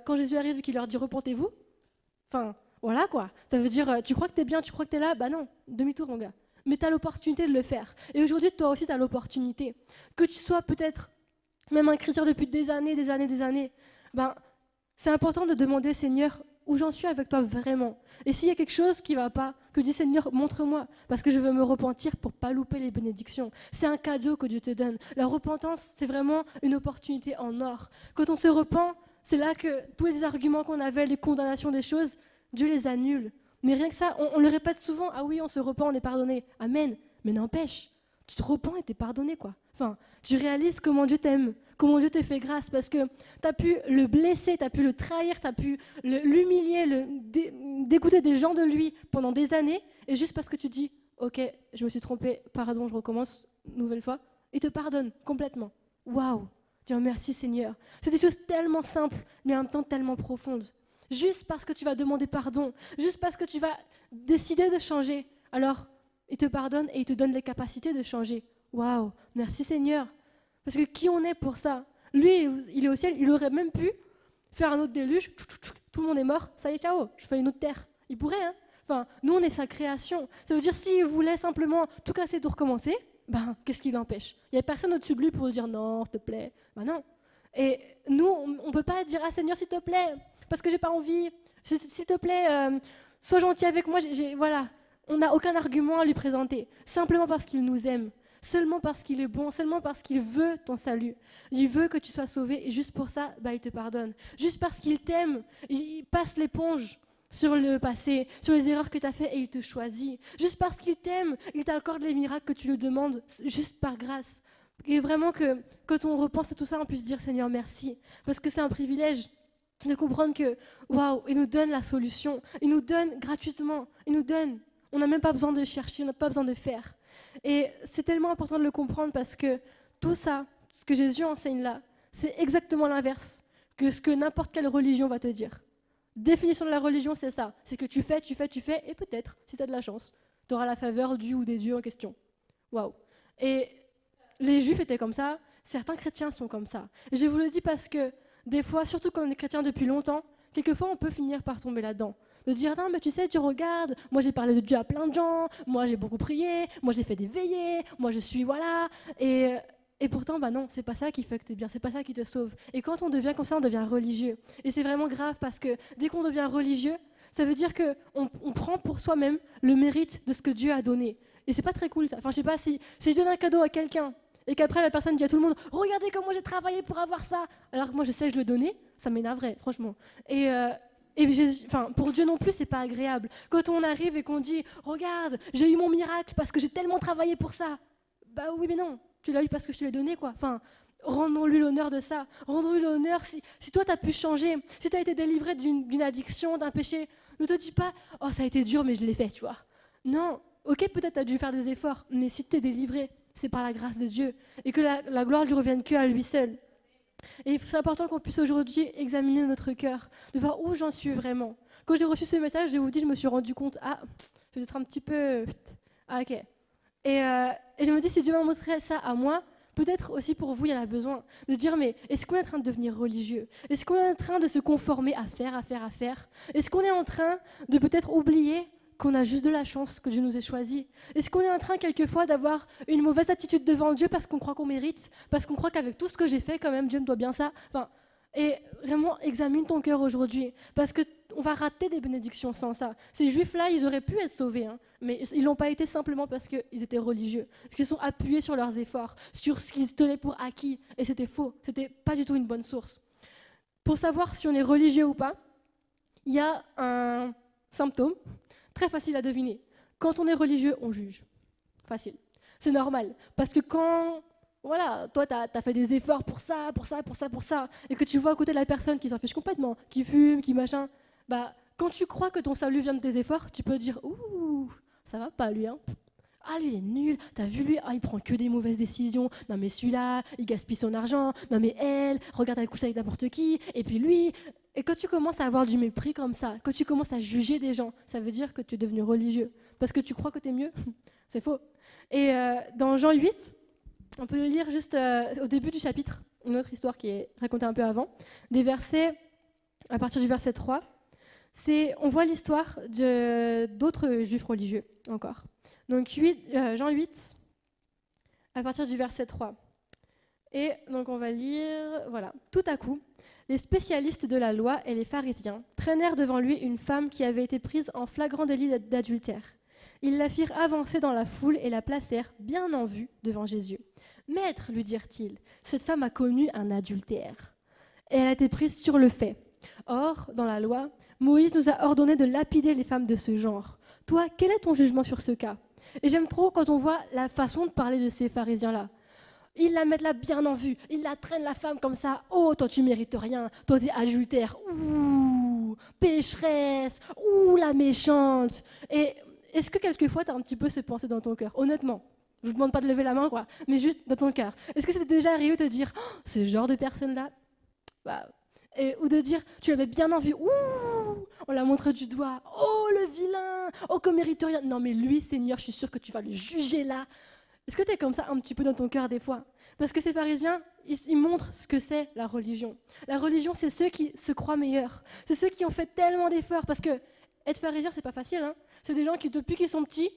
quand Jésus arrive et qu'il leur dit repentez-vous, enfin voilà quoi. Ça veut dire tu crois que t'es bien, tu crois que t'es là, bah non, demi-tour mon gars. Mais tu as l'opportunité de le faire. Et aujourd'hui toi aussi tu as l'opportunité. Que tu sois peut-être même un chrétien depuis des années, ben, c'est important de demander, Seigneur, où j'en suis avec toi vraiment. Et s'il y a quelque chose qui ne va pas, que dis Seigneur, montre-moi, parce que je veux me repentir pour ne pas louper les bénédictions. C'est un cadeau que Dieu te donne. La repentance, c'est vraiment une opportunité en or. Quand on se repent, c'est là que tous les arguments qu'on avait, les condamnations des choses, Dieu les annule. Mais rien que ça, on le répète souvent, ah oui, on se repent, on est pardonné. Amen. Mais n'empêche, tu te repens et tu es pardonné, quoi. Enfin, tu réalises comment Dieu t'aime, comment Dieu te fait grâce, parce que tu as pu le blesser, tu as pu le trahir, tu as pu l'humilier, dégoûter des gens de lui pendant des années, et juste parce que tu dis, ok, je me suis trompé, pardon, je recommence une nouvelle fois, il te pardonne complètement. Waouh, Dieu merci Seigneur. C'est des choses tellement simples, mais en même temps tellement profondes. Juste parce que tu vas demander pardon, juste parce que tu vas décider de changer, alors il te pardonne et il te donne les capacités de changer. Waouh, merci Seigneur. Parce que qui on est pour ça? Lui, il est au ciel, il aurait même pu faire un autre déluge, tout le monde est mort, ça y est, ciao, je fais une autre terre. Il pourrait, hein? Enfin, nous, on est sa création. Ça veut dire s'il voulait simplement tout casser, tout recommencer, ben, qu'est-ce qui l'empêche? Il n'y a personne au-dessus de lui pour lui dire non, s'il te plaît. Ben non. Et nous, on ne peut pas dire, ah Seigneur, s'il te plaît, parce que j'ai pas envie, s'il te plaît, sois gentil avec moi, voilà. On n'a aucun argument à lui présenter, simplement parce qu'il nous aime. Seulement parce qu'il est bon, seulement parce qu'il veut ton salut. Il veut que tu sois sauvé et juste pour ça, bah, il te pardonne. Juste parce qu'il t'aime, il passe l'éponge sur le passé, sur les erreurs que tu as faites et il te choisit. Juste parce qu'il t'aime, il t'accorde les miracles que tu lui demandes, juste par grâce. Et vraiment que quand on repense à tout ça, on puisse dire Seigneur merci, parce que c'est un privilège de comprendre que waouh, il nous donne la solution, il nous donne gratuitement, il nous donne. On n'a même pas besoin de chercher, on n'a pas besoin de faire. Et c'est tellement important de le comprendre parce que tout ça, ce que Jésus enseigne là, c'est exactement l'inverse que ce que n'importe quelle religion va te dire. Définition de la religion, c'est ça. C'est que tu fais, et peut-être, si tu as de la chance, tu auras la faveur du ou des dieux en question. Waouh. Et les Juifs étaient comme ça, certains chrétiens sont comme ça. Et je vous le dis parce que des fois, surtout quand on est chrétien depuis longtemps, quelquefois on peut finir par tomber là-dedans. De dire, non mais tu sais, tu regardes, moi j'ai parlé de Dieu à plein de gens, moi j'ai beaucoup prié, moi j'ai fait des veillées, moi je suis, voilà. Et pourtant, bah non, c'est pas ça qui fait que t'es bien, c'est pas ça qui te sauve. Et quand on devient comme ça, on devient religieux. Et c'est vraiment grave parce que dès qu'on devient religieux, ça veut dire qu'on prend pour soi-même le mérite de ce que Dieu a donné. Et c'est pas très cool ça. Enfin, je sais pas, si je donne un cadeau à quelqu'un et qu'après la personne dit à tout le monde, regardez comment j'ai travaillé pour avoir ça, alors que moi je sais que je le donnais, ça m'énerverait, franchement. Pour Dieu non plus, c'est pas agréable. Quand on arrive et qu'on dit, regarde, j'ai eu mon miracle parce que j'ai tellement travaillé pour ça. Bah oui, mais non, tu l'as eu parce que je te l'ai donné, quoi. Enfin, rendons-lui l'honneur de ça. Rendons-lui l'honneur si toi, tu as pu changer, si tu as été délivré d'une addiction, d'un péché. Ne te dis pas, oh, ça a été dur, mais je l'ai fait, tu vois. Non, ok, peut-être tu as dû faire des efforts, mais si tu es délivré, c'est par la grâce de Dieu. Et que la gloire lui revienne que à lui seul. Et c'est important qu'on puisse aujourd'hui examiner notre cœur, de voir où j'en suis vraiment. Quand j'ai reçu ce message, je vous dis, je me suis rendu compte, je vais être un petit peu... Ah, ok. Et je me dis, si Dieu m'a montré ça à moi, peut-être aussi pour vous, il y en a besoin. De dire, mais est-ce qu'on est en train de devenir religieux? Est-ce qu'on est en train de se conformer à faire? Est-ce qu'on est en train de peut-être oublier qu'on a juste de la chance que Dieu nous ait choisis? Est-ce qu'on est en train quelquefois d'avoir une mauvaise attitude devant Dieu parce qu'on croit qu'on mérite, parce qu'on croit qu'avec tout ce que j'ai fait, quand même, Dieu me doit bien ça? Et vraiment, examine ton cœur aujourd'hui, parce qu'on va rater des bénédictions sans ça. Ces Juifs-là, ils auraient pu être sauvés, hein, mais ils ne l'ont pas été simplement parce qu'ils étaient religieux, parce qu'ils sont appuyés sur leurs efforts, sur ce qu'ils se tenaient pour acquis, et c'était faux, c'était pas du tout une bonne source. Pour savoir si on est religieux ou pas, il y a un symptôme très facile à deviner. Quand on est religieux, on juge. Facile. C'est normal, parce que quand... Voilà, toi, tu as fait des efforts pour ça, et que tu vois à côté de la personne qui s'en fiche complètement, qui fume, qui machin, bah, quand tu crois que ton salut vient de tes efforts, tu peux dire, ouh, ça va pas lui, hein. Ah, lui, il est nul, t'as vu lui, il prend que des mauvaises décisions, non mais celui-là, il gaspille son argent, non mais elle, regarde, elle couche avec n'importe qui, et puis lui... Et quand tu commences à avoir du mépris comme ça, quand tu commences à juger des gens, ça veut dire que tu es devenu religieux, parce que tu crois que tu es mieux. C'est faux. Et dans Jean 8, on peut le lire juste au début du chapitre, une autre histoire qui est racontée un peu avant, des versets, à partir du verset 3, on voit l'histoire d'autres juifs religieux encore. Donc Jean 8, à partir du verset 3. Et donc on va lire, voilà. Tout à coup, les spécialistes de la loi et les pharisiens traînèrent devant lui une femme qui avait été prise en flagrant délit d'adultère. Ils la firent avancer dans la foule et la placèrent bien en vue devant Jésus. « Maître, lui dirent-ils, cette femme a commis un adultère. Et elle a été prise sur le fait. Or, dans la loi, Moïse nous a ordonné de lapider les femmes de ce genre. Toi, quel est ton jugement sur ce cas ?» Et j'aime trop quand on voit la façon de parler de ces pharisiens-là. Ils la mettent là bien en vue, ils la traînent la femme comme ça. Oh, toi tu mérites rien, toi t'es adultère, ouh, pécheresse, ouh, la méchante. Et est-ce que quelquefois t'as un petit peu ces pensées dans ton cœur, honnêtement? Je vous demande pas de lever la main, quoi, mais juste dans ton cœur. Est-ce que c'est déjà arrivé de te dire, oh, ce genre de personne-là, ou de dire, tu la mets bien en vue, ouh, on la montre du doigt, oh le vilain, oh qu'on mérite rien. Non mais lui, Seigneur, je suis sûre que tu vas le juger là. Est-ce que tu es comme ça un petit peu dans ton cœur des fois? Parce que ces pharisiens, ils montrent ce que c'est la religion. La religion, c'est ceux qui se croient meilleurs. C'est ceux qui ont fait tellement d'efforts. Parce que être pharisien, c'est pas facile. Hein, c'est des gens qui, depuis qu'ils sont petits,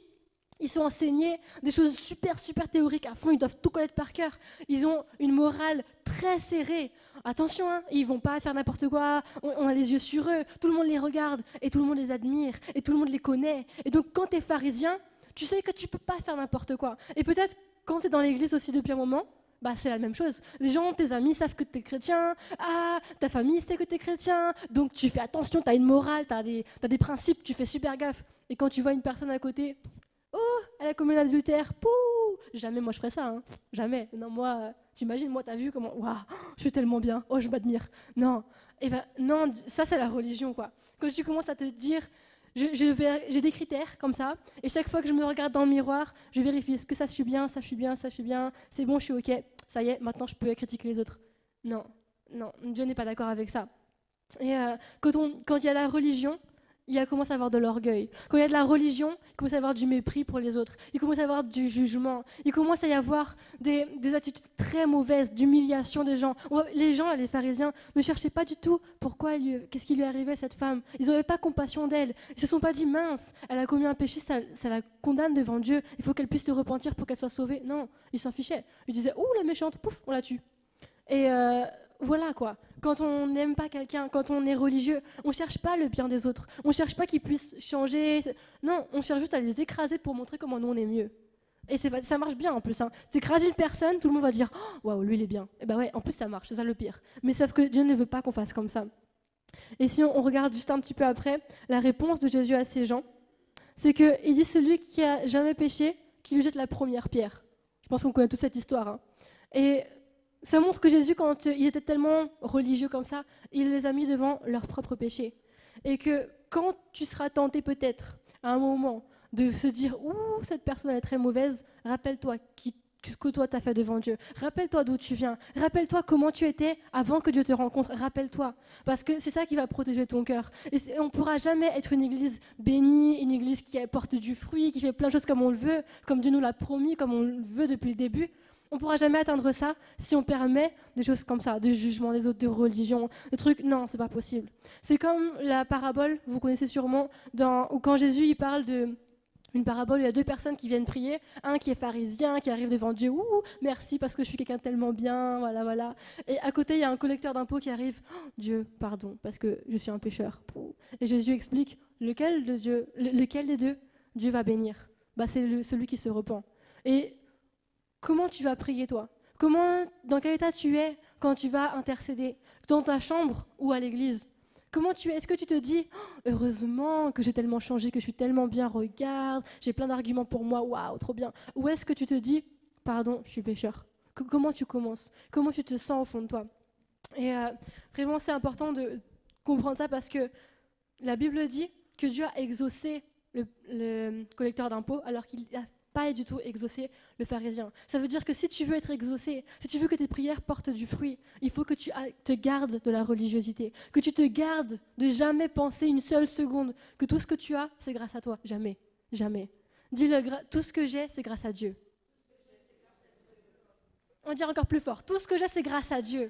ils sont enseignés des choses super, super théoriques à fond. Ils doivent tout connaître par cœur. Ils ont une morale très serrée. Attention, hein, ils vont pas faire n'importe quoi. On a les yeux sur eux. Tout le monde les regarde et tout le monde les admire et tout le monde les connaît. Et donc, quand tu es pharisien, tu sais que tu peux pas faire n'importe quoi. Et peut-être, quand tu es dans l'église aussi depuis un moment, c'est la même chose. Les gens, tes amis savent que tu es chrétien, ta famille sait que tu es chrétien, donc tu fais attention, tu as une morale, tu as des principes, tu fais super gaffe. Et quand tu vois une personne à côté, oh, elle a commis un adultère, pouh, jamais moi je ferais ça, hein. Jamais. Non, moi, t'imagines, moi, t'as vu comment, waouh, je suis tellement bien, oh, je m'admire. Non, non, ça c'est la religion, quoi. Quand tu commences à te dire, J'ai des critères comme ça, et chaque fois que je me regarde dans le miroir, je vérifie, est-ce que ça je suis bien, ça je suis bien, ça je suis bien, c'est bon, je suis ok, ça y est, maintenant je peux critiquer les autres. Non, non, Dieu n'est pas d'accord avec ça. Et quand il y a la religion, il commence à avoir de l'orgueil. Quand il y a de la religion, il commence à y avoir du mépris pour les autres. Il commence à y avoir du jugement. Il commence à y avoir des attitudes très mauvaises, d'humiliation des gens. Les gens, les pharisiens, ne cherchaient pas du tout qu'est-ce qui lui arrivait à cette femme. Ils n'avaient pas compassion d'elle. Ils ne se sont pas dit, mince, elle a commis un péché, ça la condamne devant Dieu. Il faut qu'elle puisse se repentir pour qu'elle soit sauvée. Non, ils s'en fichaient. Ils disaient, ouh, la méchante, pouf, on la tue. Et voilà quoi, quand on n'aime pas quelqu'un, quand on est religieux, on ne cherche pas le bien des autres, on ne cherche pas qu'ils puissent changer, non, on cherche juste à les écraser pour montrer comment nous on est mieux. Et ça marche bien en plus, hein. T'écrases une personne, tout le monde va dire « Waouh, lui il est bien ». Et ben ouais, en plus ça marche, c'est ça le pire. Mais sauf que Dieu ne veut pas qu'on fasse comme ça. Et si on regarde juste un petit peu après, la réponse de Jésus à ces gens, c'est qu'il dit « Celui qui a jamais péché, qui lui jette la première pierre ». Je pense qu'on connaît toute cette histoire. Hein. Et ça montre que Jésus, quand il était tellement religieux comme ça, il les a mis devant leurs propres péchés. Et que quand tu seras tenté peut-être, à un moment, de se dire « Ouh, cette personne elle est très mauvaise », rappelle-toi ce que toi tu as fait devant Dieu. Rappelle-toi d'où tu viens. Rappelle-toi comment tu étais avant que Dieu te rencontre. Rappelle-toi. Parce que c'est ça qui va protéger ton cœur. Et on ne pourra jamais être une église bénie, une église qui apporte du fruit, qui fait plein de choses comme on le veut, comme Dieu nous l'a promis, comme on le veut depuis le début. On ne pourra jamais atteindre ça si on permet des choses comme ça, de jugement des autres, de religion, de trucs. Non, c'est pas possible. C'est comme la parabole, vous connaissez sûrement, où quand Jésus il parle une parabole où il y a deux personnes qui viennent prier, un qui est pharisien, qui arrive devant Dieu, ouh, merci parce que je suis quelqu'un de tellement bien, voilà, voilà. Et à côté, il y a un collecteur d'impôts qui arrive, oh, Dieu, pardon, parce que je suis un pécheur. Et Jésus explique, lequel des deux Dieu va bénir? Bah, c'est celui qui se repent. Et comment tu vas prier, toi? Dans quel état tu es quand tu vas intercéder? Dans ta chambre ou à l'église? Comment tu es? Est-ce que tu te dis oh, heureusement que j'ai tellement changé, que je suis tellement bien, regarde, j'ai plein d'arguments pour moi, waouh, trop bien. Ou est-ce que tu te dis pardon, je suis pécheur? Comment tu commences? Comment tu te sens au fond de toi? Et vraiment, c'est important de comprendre ça parce que la Bible dit que Dieu a exaucé le collecteur d'impôts alors qu'il a pas du tout exaucer le pharisien. Ça veut dire que si tu veux être exaucé, si tu veux que tes prières portent du fruit, il faut que tu te gardes de la religiosité, que tu te gardes de jamais penser une seule seconde que tout ce que tu as, c'est grâce à toi. Jamais, jamais. Dis-le, tout ce que j'ai, c'est grâce à Dieu. On dit encore plus fort, tout ce que j'ai, c'est grâce à Dieu.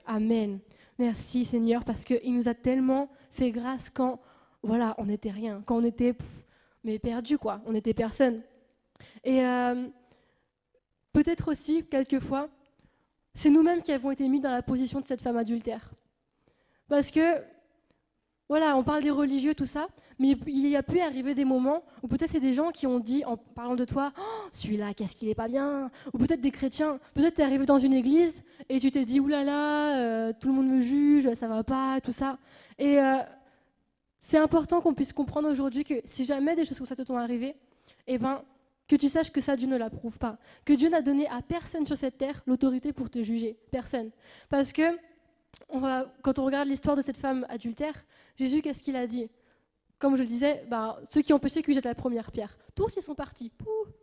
Amen. Merci Seigneur, parce qu'il nous a tellement fait grâce quand, voilà, on n'était rien, quand on était... mais perdu quoi, on était personne. Et peut-être aussi, quelquefois, c'est nous-mêmes qui avons été mis dans la position de cette femme adultère. Parce que, voilà, on parle des religieux, tout ça, mais il y a pu arriver des moments où peut-être c'est des gens qui ont dit, en parlant de toi, oh, celui-là, qu'est-ce qu'il est pas bien? Ou peut-être des chrétiens, peut-être tu es arrivé dans une église et tu t'es dit, oulala, tout le monde me juge, ça va pas, tout ça. Et c'est important qu'on puisse comprendre aujourd'hui que si jamais des choses comme ça te sont arrivées, eh ben, que tu saches que ça, Dieu ne l'approuve pas. Que Dieu n'a donné à personne sur cette terre l'autorité pour te juger. Personne. Parce que quand on regarde l'histoire de cette femme adultère, Jésus, qu'est-ce qu'il a dit? Comme je le disais, ceux qui ont péché, qui jettent la première pierre. Tous, ils sont partis.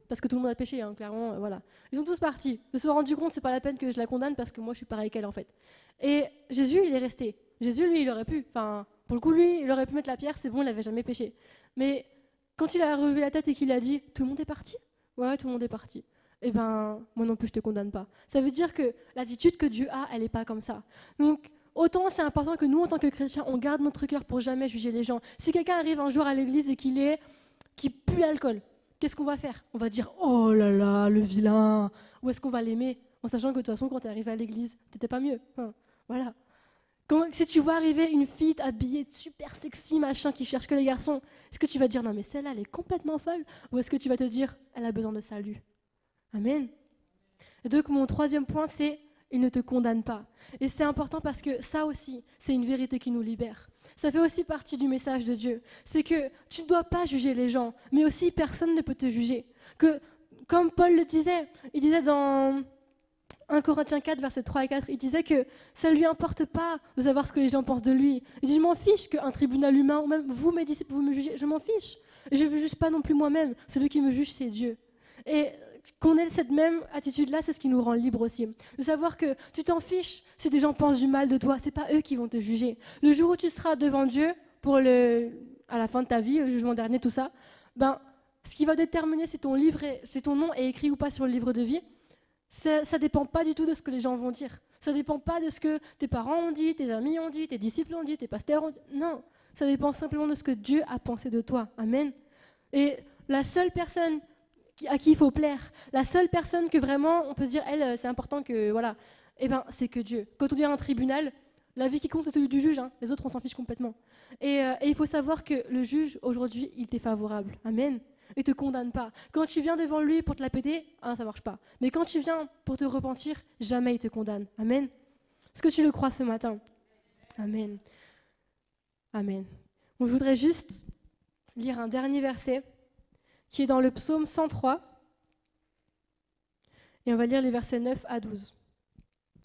Parce que tout le monde a péché, hein, clairement. Voilà. Ils sont tous partis. Ils se sont rendus compte, c'est pas la peine que je la condamne parce que moi, je suis pareil qu'elle, en fait. Et Jésus, il est resté. Jésus, lui, il aurait pu. Pour le coup, lui, il aurait pu mettre la pierre, c'est bon, il n'avait jamais péché. Mais quand il a relevé la tête et qu'il a dit « Tout le monde est parti ?» Ouais, tout le monde est parti. Eh ben, moi non plus, je ne te condamne pas. Ça veut dire que l'attitude que Dieu a, elle n'est pas comme ça. Donc, autant c'est important que nous, en tant que chrétiens, on garde notre cœur pour jamais juger les gens. Si quelqu'un arrive un jour à l'église et qui pue l'alcool, qu'est-ce qu'on va faire? On va dire « Oh là là, le vilain !» Ou est-ce qu'on va l'aimer en sachant que de toute façon, quand tu es arrivé à l'église, tu n'étais pas mieux. Voilà. Si tu vois arriver une fille habillée super sexy, machin, qui cherche que les garçons, est-ce que tu vas dire non mais celle-là elle est complètement folle? Ou est-ce que tu vas te dire elle a besoin de salut? Amen. Et donc mon troisième point c'est il ne te condamne pas. Et c'est important parce que ça aussi c'est une vérité qui nous libère. Ça fait aussi partie du message de Dieu. C'est que tu ne dois pas juger les gens, mais aussi personne ne peut te juger. Que comme Paul le disait, il disait dans 1 Corinthiens 4, versets 3 et 4, il disait que ça ne lui importe pas de savoir ce que les gens pensent de lui. Il dit, je m'en fiche qu'un tribunal humain, ou même vous, mes disciples, vous me jugez, je m'en fiche. Et je ne me juge pas non plus moi-même. Celui qui me juge, c'est Dieu. Et qu'on ait cette même attitude-là, c'est ce qui nous rend libres aussi. De savoir que tu t'en fiches si des gens pensent du mal de toi, ce n'est pas eux qui vont te juger. Le jour où tu seras devant Dieu, à la fin de ta vie, le jugement dernier, tout ça, ce qui va déterminer si ton nom est écrit ou pas sur le livre de vie, ça ne dépend pas du tout de ce que les gens vont dire. Ça ne dépend pas de ce que tes parents ont dit, tes amis ont dit, tes disciples ont dit, tes pasteurs ont dit. Non, ça dépend simplement de ce que Dieu a pensé de toi. Amen. Et la seule personne à qui il faut plaire, la seule personne que vraiment on peut se dire, elle, c'est important que, voilà, c'est que Dieu. Quand on dit à un tribunal, la vie qui compte, c'est celui du juge. Les autres, on s'en fiche complètement. Et il faut savoir que le juge, aujourd'hui, il t'est favorable. Amen. Il ne te condamne pas. Quand tu viens devant lui pour te la péter, ça ne marche pas. Mais quand tu viens pour te repentir, jamais il te condamne. Amen. Est-ce que tu le crois ce matin? Amen. Amen. Je voudrais juste lire un dernier verset qui est dans le psaume 103. Et on va lire les versets 9 à 12.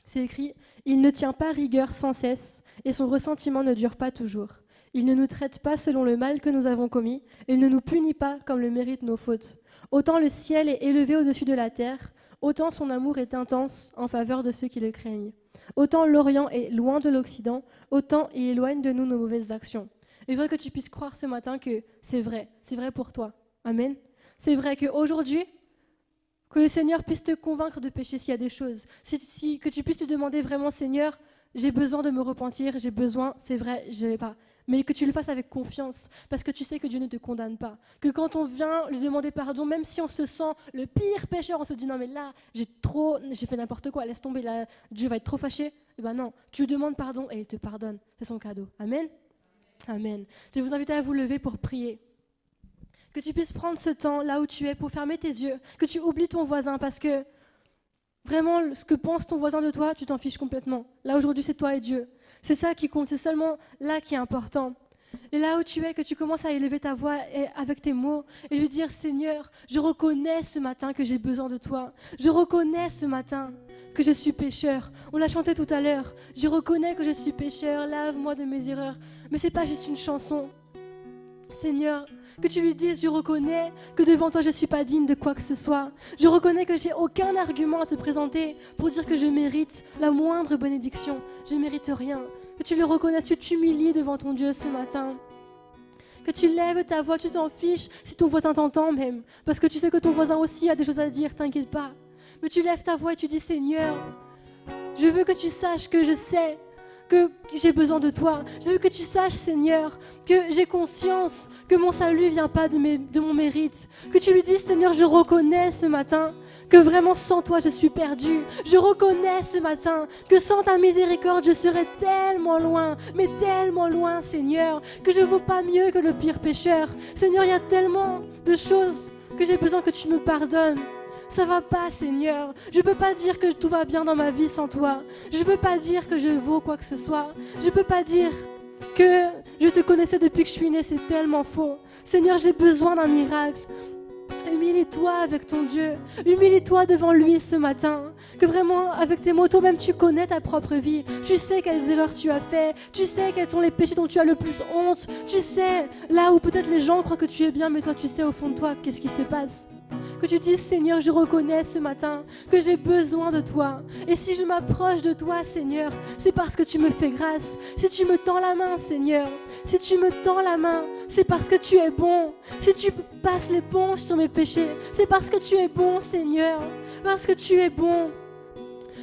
C'est écrit « Il ne tient pas rigueur sans cesse, et son ressentiment ne dure pas toujours. Il ne nous traite pas selon le mal que nous avons commis, et il ne nous punit pas comme le méritent nos fautes. Autant le ciel est élevé au-dessus de la terre, autant son amour est intense en faveur de ceux qui le craignent. Autant l'Orient est loin de l'Occident, autant il éloigne de nous nos mauvaises actions. » Il faudrait que tu puisses croire ce matin que c'est vrai pour toi. Amen. C'est vrai qu'aujourd'hui, que le Seigneur puisse te convaincre de pécher s'il y a des choses. Que tu puisses te demander vraiment, Seigneur, j'ai besoin de me repentir, j'ai besoin, c'est vrai, je ne vais pas. Mais que tu le fasses avec confiance, parce que tu sais que Dieu ne te condamne pas. Que quand on vient lui demander pardon, même si on se sent le pire pécheur, on se dit non mais là, j'ai fait n'importe quoi, laisse tomber, là, Dieu va être trop fâché. Eh bien non, tu lui demandes pardon et il te pardonne. C'est son cadeau. Amen. Amen. Je vais vous inviter à vous lever pour prier. Que tu puisses prendre ce temps là où tu es pour fermer tes yeux, que tu oublies ton voisin parce que vraiment ce que pense ton voisin de toi, tu t'en fiches complètement. Là aujourd'hui c'est toi et Dieu. C'est ça qui compte, c'est seulement là qui est important. Et là où tu es, que tu commences à élever ta voix avec tes mots et lui dire Seigneur, je reconnais ce matin que j'ai besoin de toi. Je reconnais ce matin que je suis pécheur. On l'a chanté tout à l'heure. Je reconnais que je suis pécheur, lave-moi de mes erreurs. Mais c'est pas juste une chanson. Seigneur, que tu lui dises, je reconnais que devant toi je ne suis pas digne de quoi que ce soit. Je reconnais que j'ai aucun argument à te présenter pour dire que je mérite la moindre bénédiction. Je ne mérite rien. Que tu le reconnaisses, tu t'humilies devant ton Dieu ce matin. Que tu lèves ta voix, tu t'en fiches si ton voisin t'entend même. Parce que tu sais que ton voisin aussi a des choses à dire, t'inquiète pas. Mais tu lèves ta voix et tu dis, Seigneur, je veux que tu saches que je sais que j'ai besoin de toi. Je veux que tu saches, Seigneur, que j'ai conscience que mon salut ne vient pas de mon mérite. Que tu lui dises, Seigneur, je reconnais ce matin que vraiment sans toi, je suis perdu. Je reconnais ce matin que sans ta miséricorde, je serais tellement loin, mais tellement loin, Seigneur, que je ne vaux pas mieux que le pire pécheur. Seigneur, il y a tellement de choses que j'ai besoin que tu me pardonnes. Ça va pas, Seigneur. Je ne peux pas dire que tout va bien dans ma vie sans toi. Je ne peux pas dire que je vaux quoi que ce soit. Je ne peux pas dire que je te connaissais depuis que je suis née. C'est tellement faux. Seigneur, j'ai besoin d'un miracle. Humilie-toi avec ton Dieu. Humilie-toi devant lui ce matin. Que vraiment, avec tes mots, toi-même, tu connais ta propre vie. Tu sais quelles erreurs tu as fait. Tu sais quels sont les péchés dont tu as le plus honte. Tu sais là où peut-être les gens croient que tu es bien, mais toi, tu sais au fond de toi qu'est-ce qui se passe. Que tu dises, Seigneur, je reconnais ce matin que j'ai besoin de toi. Et si je m'approche de toi, Seigneur, c'est parce que tu me fais grâce. Si tu me tends la main, Seigneur, si tu me tends la main, c'est parce que tu es bon. Si tu passes l'éponge sur mes péchés, c'est parce que tu es bon, Seigneur, parce que tu es bon.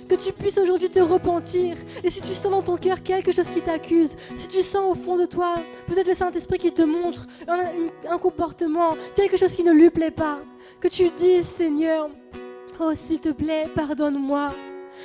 Que tu puisses aujourd'hui te repentir. Et si tu sens dans ton cœur quelque chose qui t'accuse, si tu sens au fond de toi, peut-être le Saint-Esprit qui te montre un comportement, quelque chose qui ne lui plaît pas, que tu dises, Seigneur, oh s'il te plaît, pardonne-moi.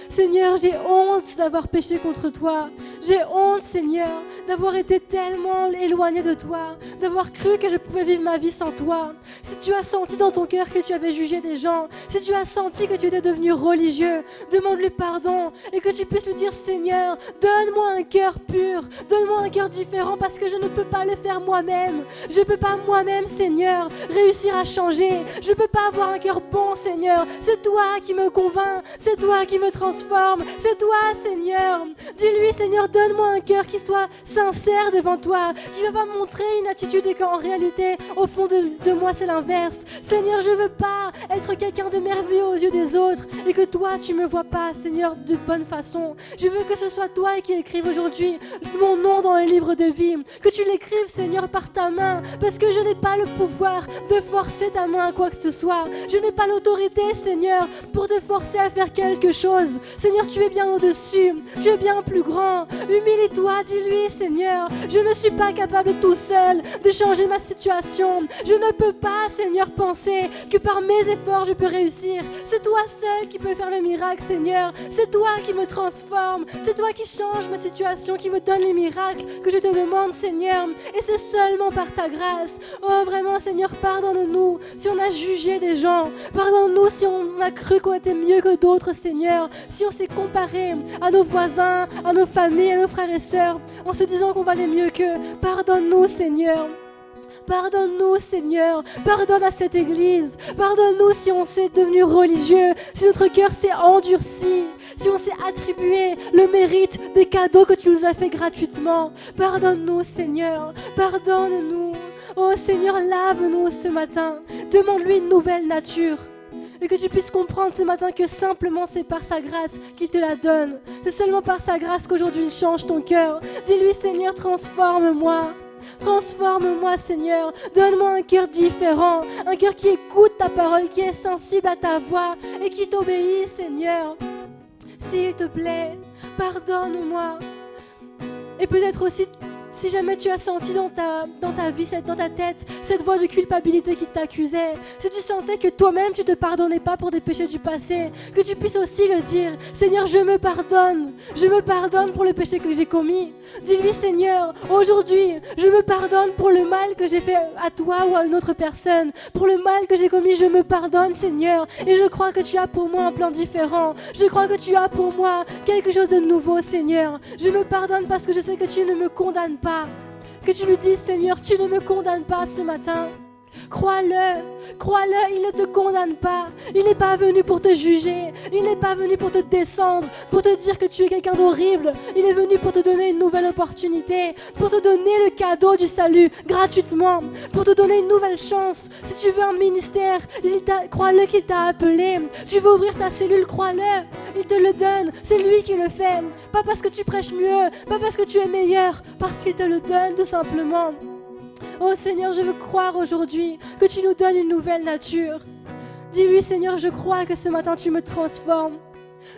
Seigneur, j'ai honte d'avoir péché contre toi. J'ai honte, Seigneur, d'avoir été tellement éloigné de toi, d'avoir cru que je pouvais vivre ma vie sans toi. Si tu as senti dans ton cœur que tu avais jugé des gens, si tu as senti que tu étais devenu religieux, demande-lui pardon et que tu puisses lui dire, Seigneur, donne-moi un cœur pur, donne-moi un cœur différent parce que je ne peux pas le faire moi-même. Je ne peux pas moi-même, Seigneur, réussir à changer. Je ne peux pas avoir un cœur bon, Seigneur. C'est toi qui me convainc, c'est toi qui me transforme. transforme. C'est toi, Seigneur. Dis-lui, Seigneur, donne-moi un cœur qui soit sincère devant toi, qui va pas montrer une attitude et qu'en réalité, au fond de moi, c'est l'inverse. Seigneur, je veux pas être quelqu'un de merveilleux aux yeux des autres et que toi, tu me vois pas, Seigneur, de bonne façon. Je veux que ce soit toi qui écrive aujourd'hui mon nom dans le livre de vie, que tu l'écrives, Seigneur, par ta main, parce que je n'ai pas le pouvoir de forcer ta main à quoi que ce soit. Je n'ai pas l'autorité, Seigneur, pour te forcer à faire quelque chose. Seigneur, tu es bien au-dessus, tu es bien plus grand. Humilie-toi, dis-lui, Seigneur, je ne suis pas capable tout seul de changer ma situation. Je ne peux pas, Seigneur, penser que par mes efforts je peux réussir. C'est toi seul qui peux faire le miracle, Seigneur. C'est toi qui me transforme, c'est toi qui change ma situation, qui me donne les miracles que je te demande, Seigneur. Et c'est seulement par ta grâce. Oh, vraiment, Seigneur, pardonne-nous si on a jugé des gens. Pardonne-nous si on a cru qu'on était mieux que d'autres, Seigneur. Si on s'est comparé à nos voisins, à nos familles, à nos frères et sœurs, en se disant qu'on valait mieux qu'eux. Pardonne-nous, Seigneur. Pardonne-nous, Seigneur. Pardonne à cette église. Pardonne-nous si on s'est devenu religieux, si notre cœur s'est endurci, si on s'est attribué le mérite des cadeaux que tu nous as fait gratuitement. Pardonne-nous, Seigneur. Pardonne-nous. Oh, Seigneur, lave-nous ce matin. Demande-lui une nouvelle nature. Et que tu puisses comprendre ce matin que simplement c'est par sa grâce qu'il te la donne. C'est seulement par sa grâce qu'aujourd'hui il change ton cœur. Dis-lui, Seigneur, transforme-moi. Transforme-moi, Seigneur. Donne-moi un cœur différent, un cœur qui écoute ta parole, qui est sensible à ta voix et qui t'obéit, Seigneur. S'il te plaît, pardonne-moi. Et peut-être aussi, si jamais tu as senti dans ta vie, dans ta tête, cette voix de culpabilité qui t'accusait, si tu sentais que toi-même tu ne te pardonnais pas pour des péchés du passé, que tu puisses aussi le dire, Seigneur, je me pardonne pour le péché que j'ai commis. Dis-lui, Seigneur, aujourd'hui, je me pardonne pour le mal que j'ai fait à toi ou à une autre personne, pour le mal que j'ai commis, je me pardonne, Seigneur, et je crois que tu as pour moi un plan différent, je crois que tu as pour moi quelque chose de nouveau, Seigneur. Je me pardonne parce que je sais que tu ne me condamnes pas. Que tu lui dises, Seigneur, tu ne me condamnes pas ce matin. Crois-le, crois-le, il ne te condamne pas. Il n'est pas venu pour te juger. Il n'est pas venu pour te descendre, pour te dire que tu es quelqu'un d'horrible. Il est venu pour te donner une nouvelle opportunité, pour te donner le cadeau du salut gratuitement, pour te donner une nouvelle chance. Si tu veux un ministère, crois-le qu'il t'a appelé. Tu veux ouvrir ta cellule, crois-le, il te le donne. C'est lui qui le fait. Pas parce que tu prêches mieux, pas parce que tu es meilleur, parce qu'il te le donne tout simplement. Oh Seigneur, je veux croire aujourd'hui que tu nous donnes une nouvelle nature. Dis-lui, Seigneur, je crois que ce matin tu me transformes.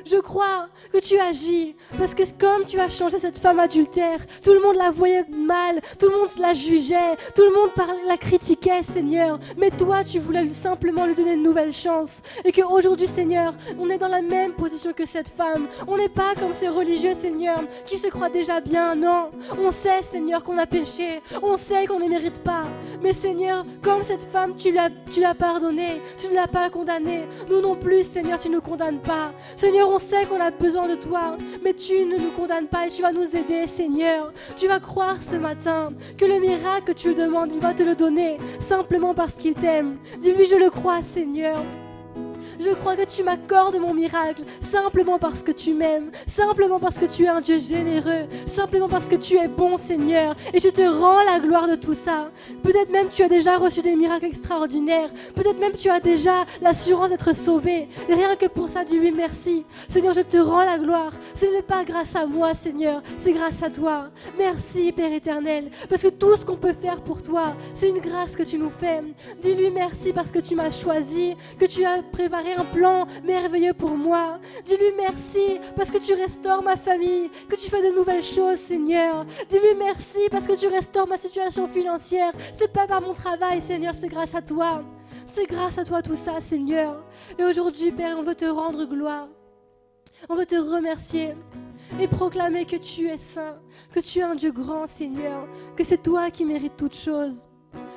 Je crois que tu agis, parce que comme tu as changé cette femme adultère, tout le monde la voyait mal, tout le monde la jugeait, tout le monde la critiquait, Seigneur. Mais toi, tu voulais simplement lui donner une nouvelle chance. Et qu'aujourd'hui, Seigneur, on est dans la même position que cette femme. On n'est pas comme ces religieux, Seigneur, qui se croient déjà bien. Non, on sait, Seigneur, qu'on a péché. On sait qu'on ne mérite pas. Mais Seigneur, comme cette femme, tu l'as pardonnée, tu ne l'as pas condamnée. Nous non plus, Seigneur, tu ne nous condamnes pas. Seigneur, on sait qu'on a besoin de toi, mais tu ne nous condamnes pas et tu vas nous aider, Seigneur. Tu vas croire ce matin que le miracle que tu lui demandes, il va te le donner simplement parce qu'il t'aime. Dis-lui, je le crois, Seigneur. Je crois que tu m'accordes mon miracle simplement parce que tu m'aimes, simplement parce que tu es un Dieu généreux, simplement parce que tu es bon, Seigneur. Et je te rends la gloire de tout ça. Peut-être même tu as déjà reçu des miracles extraordinaires. Peut-être même tu as déjà l'assurance d'être sauvé. Et rien que pour ça, dis-lui merci. Seigneur, je te rends la gloire. Ce n'est pas grâce à moi, Seigneur, c'est grâce à toi. Merci, Père éternel, parce que tout ce qu'on peut faire pour toi, c'est une grâce que tu nous fais. Dis-lui merci parce que tu m'as choisi, que tu as préparé un plan merveilleux pour moi. Dis-lui merci parce que tu restaures ma famille, que tu fais de nouvelles choses, Seigneur. Dis-lui merci parce que tu restaures ma situation financière. C'est pas par mon travail, Seigneur, c'est grâce à toi. C'est grâce à toi tout ça, Seigneur. Et aujourd'hui, Père, on veut te rendre gloire. On veut te remercier et proclamer que tu es saint, que tu es un Dieu grand, Seigneur, que c'est toi qui mérites toutes choses.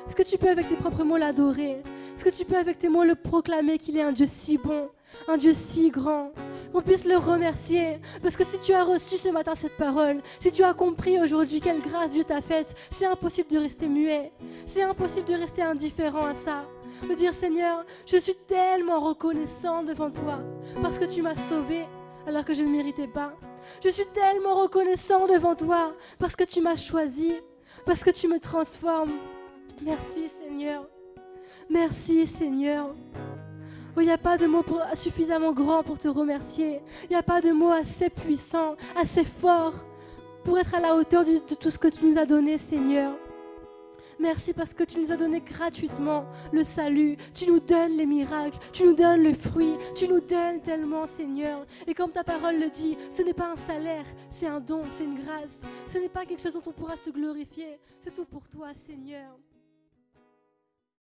Est-ce que tu peux avec tes propres mots l'adorer? Est-ce que tu peux avec tes mots le proclamer qu'il est un Dieu si bon, un Dieu si grand? Qu'on puisse le remercier. Parce que si tu as reçu ce matin cette parole, si tu as compris aujourd'hui quelle grâce Dieu t'a faite, c'est impossible de rester muet. C'est impossible de rester indifférent à ça. De dire, Seigneur, je suis tellement reconnaissant devant toi parce que tu m'as sauvé. alors que je ne méritais pas. Je suis tellement reconnaissant devant toi parce que tu m'as choisi, parce que tu me transformes. Merci Seigneur. Merci Seigneur. Oh, il n'y a pas de mots suffisamment grands pour te remercier. Il n'y a pas de mots assez puissants, assez forts pour être à la hauteur de tout ce que tu nous as donné, Seigneur. Merci parce que tu nous as donné gratuitement le salut. Tu nous donnes les miracles, tu nous donnes le fruit, tu nous donnes tellement, Seigneur. Et comme ta parole le dit, ce n'est pas un salaire, c'est un don, c'est une grâce. Ce n'est pas quelque chose dont on pourra se glorifier. C'est tout pour toi, Seigneur.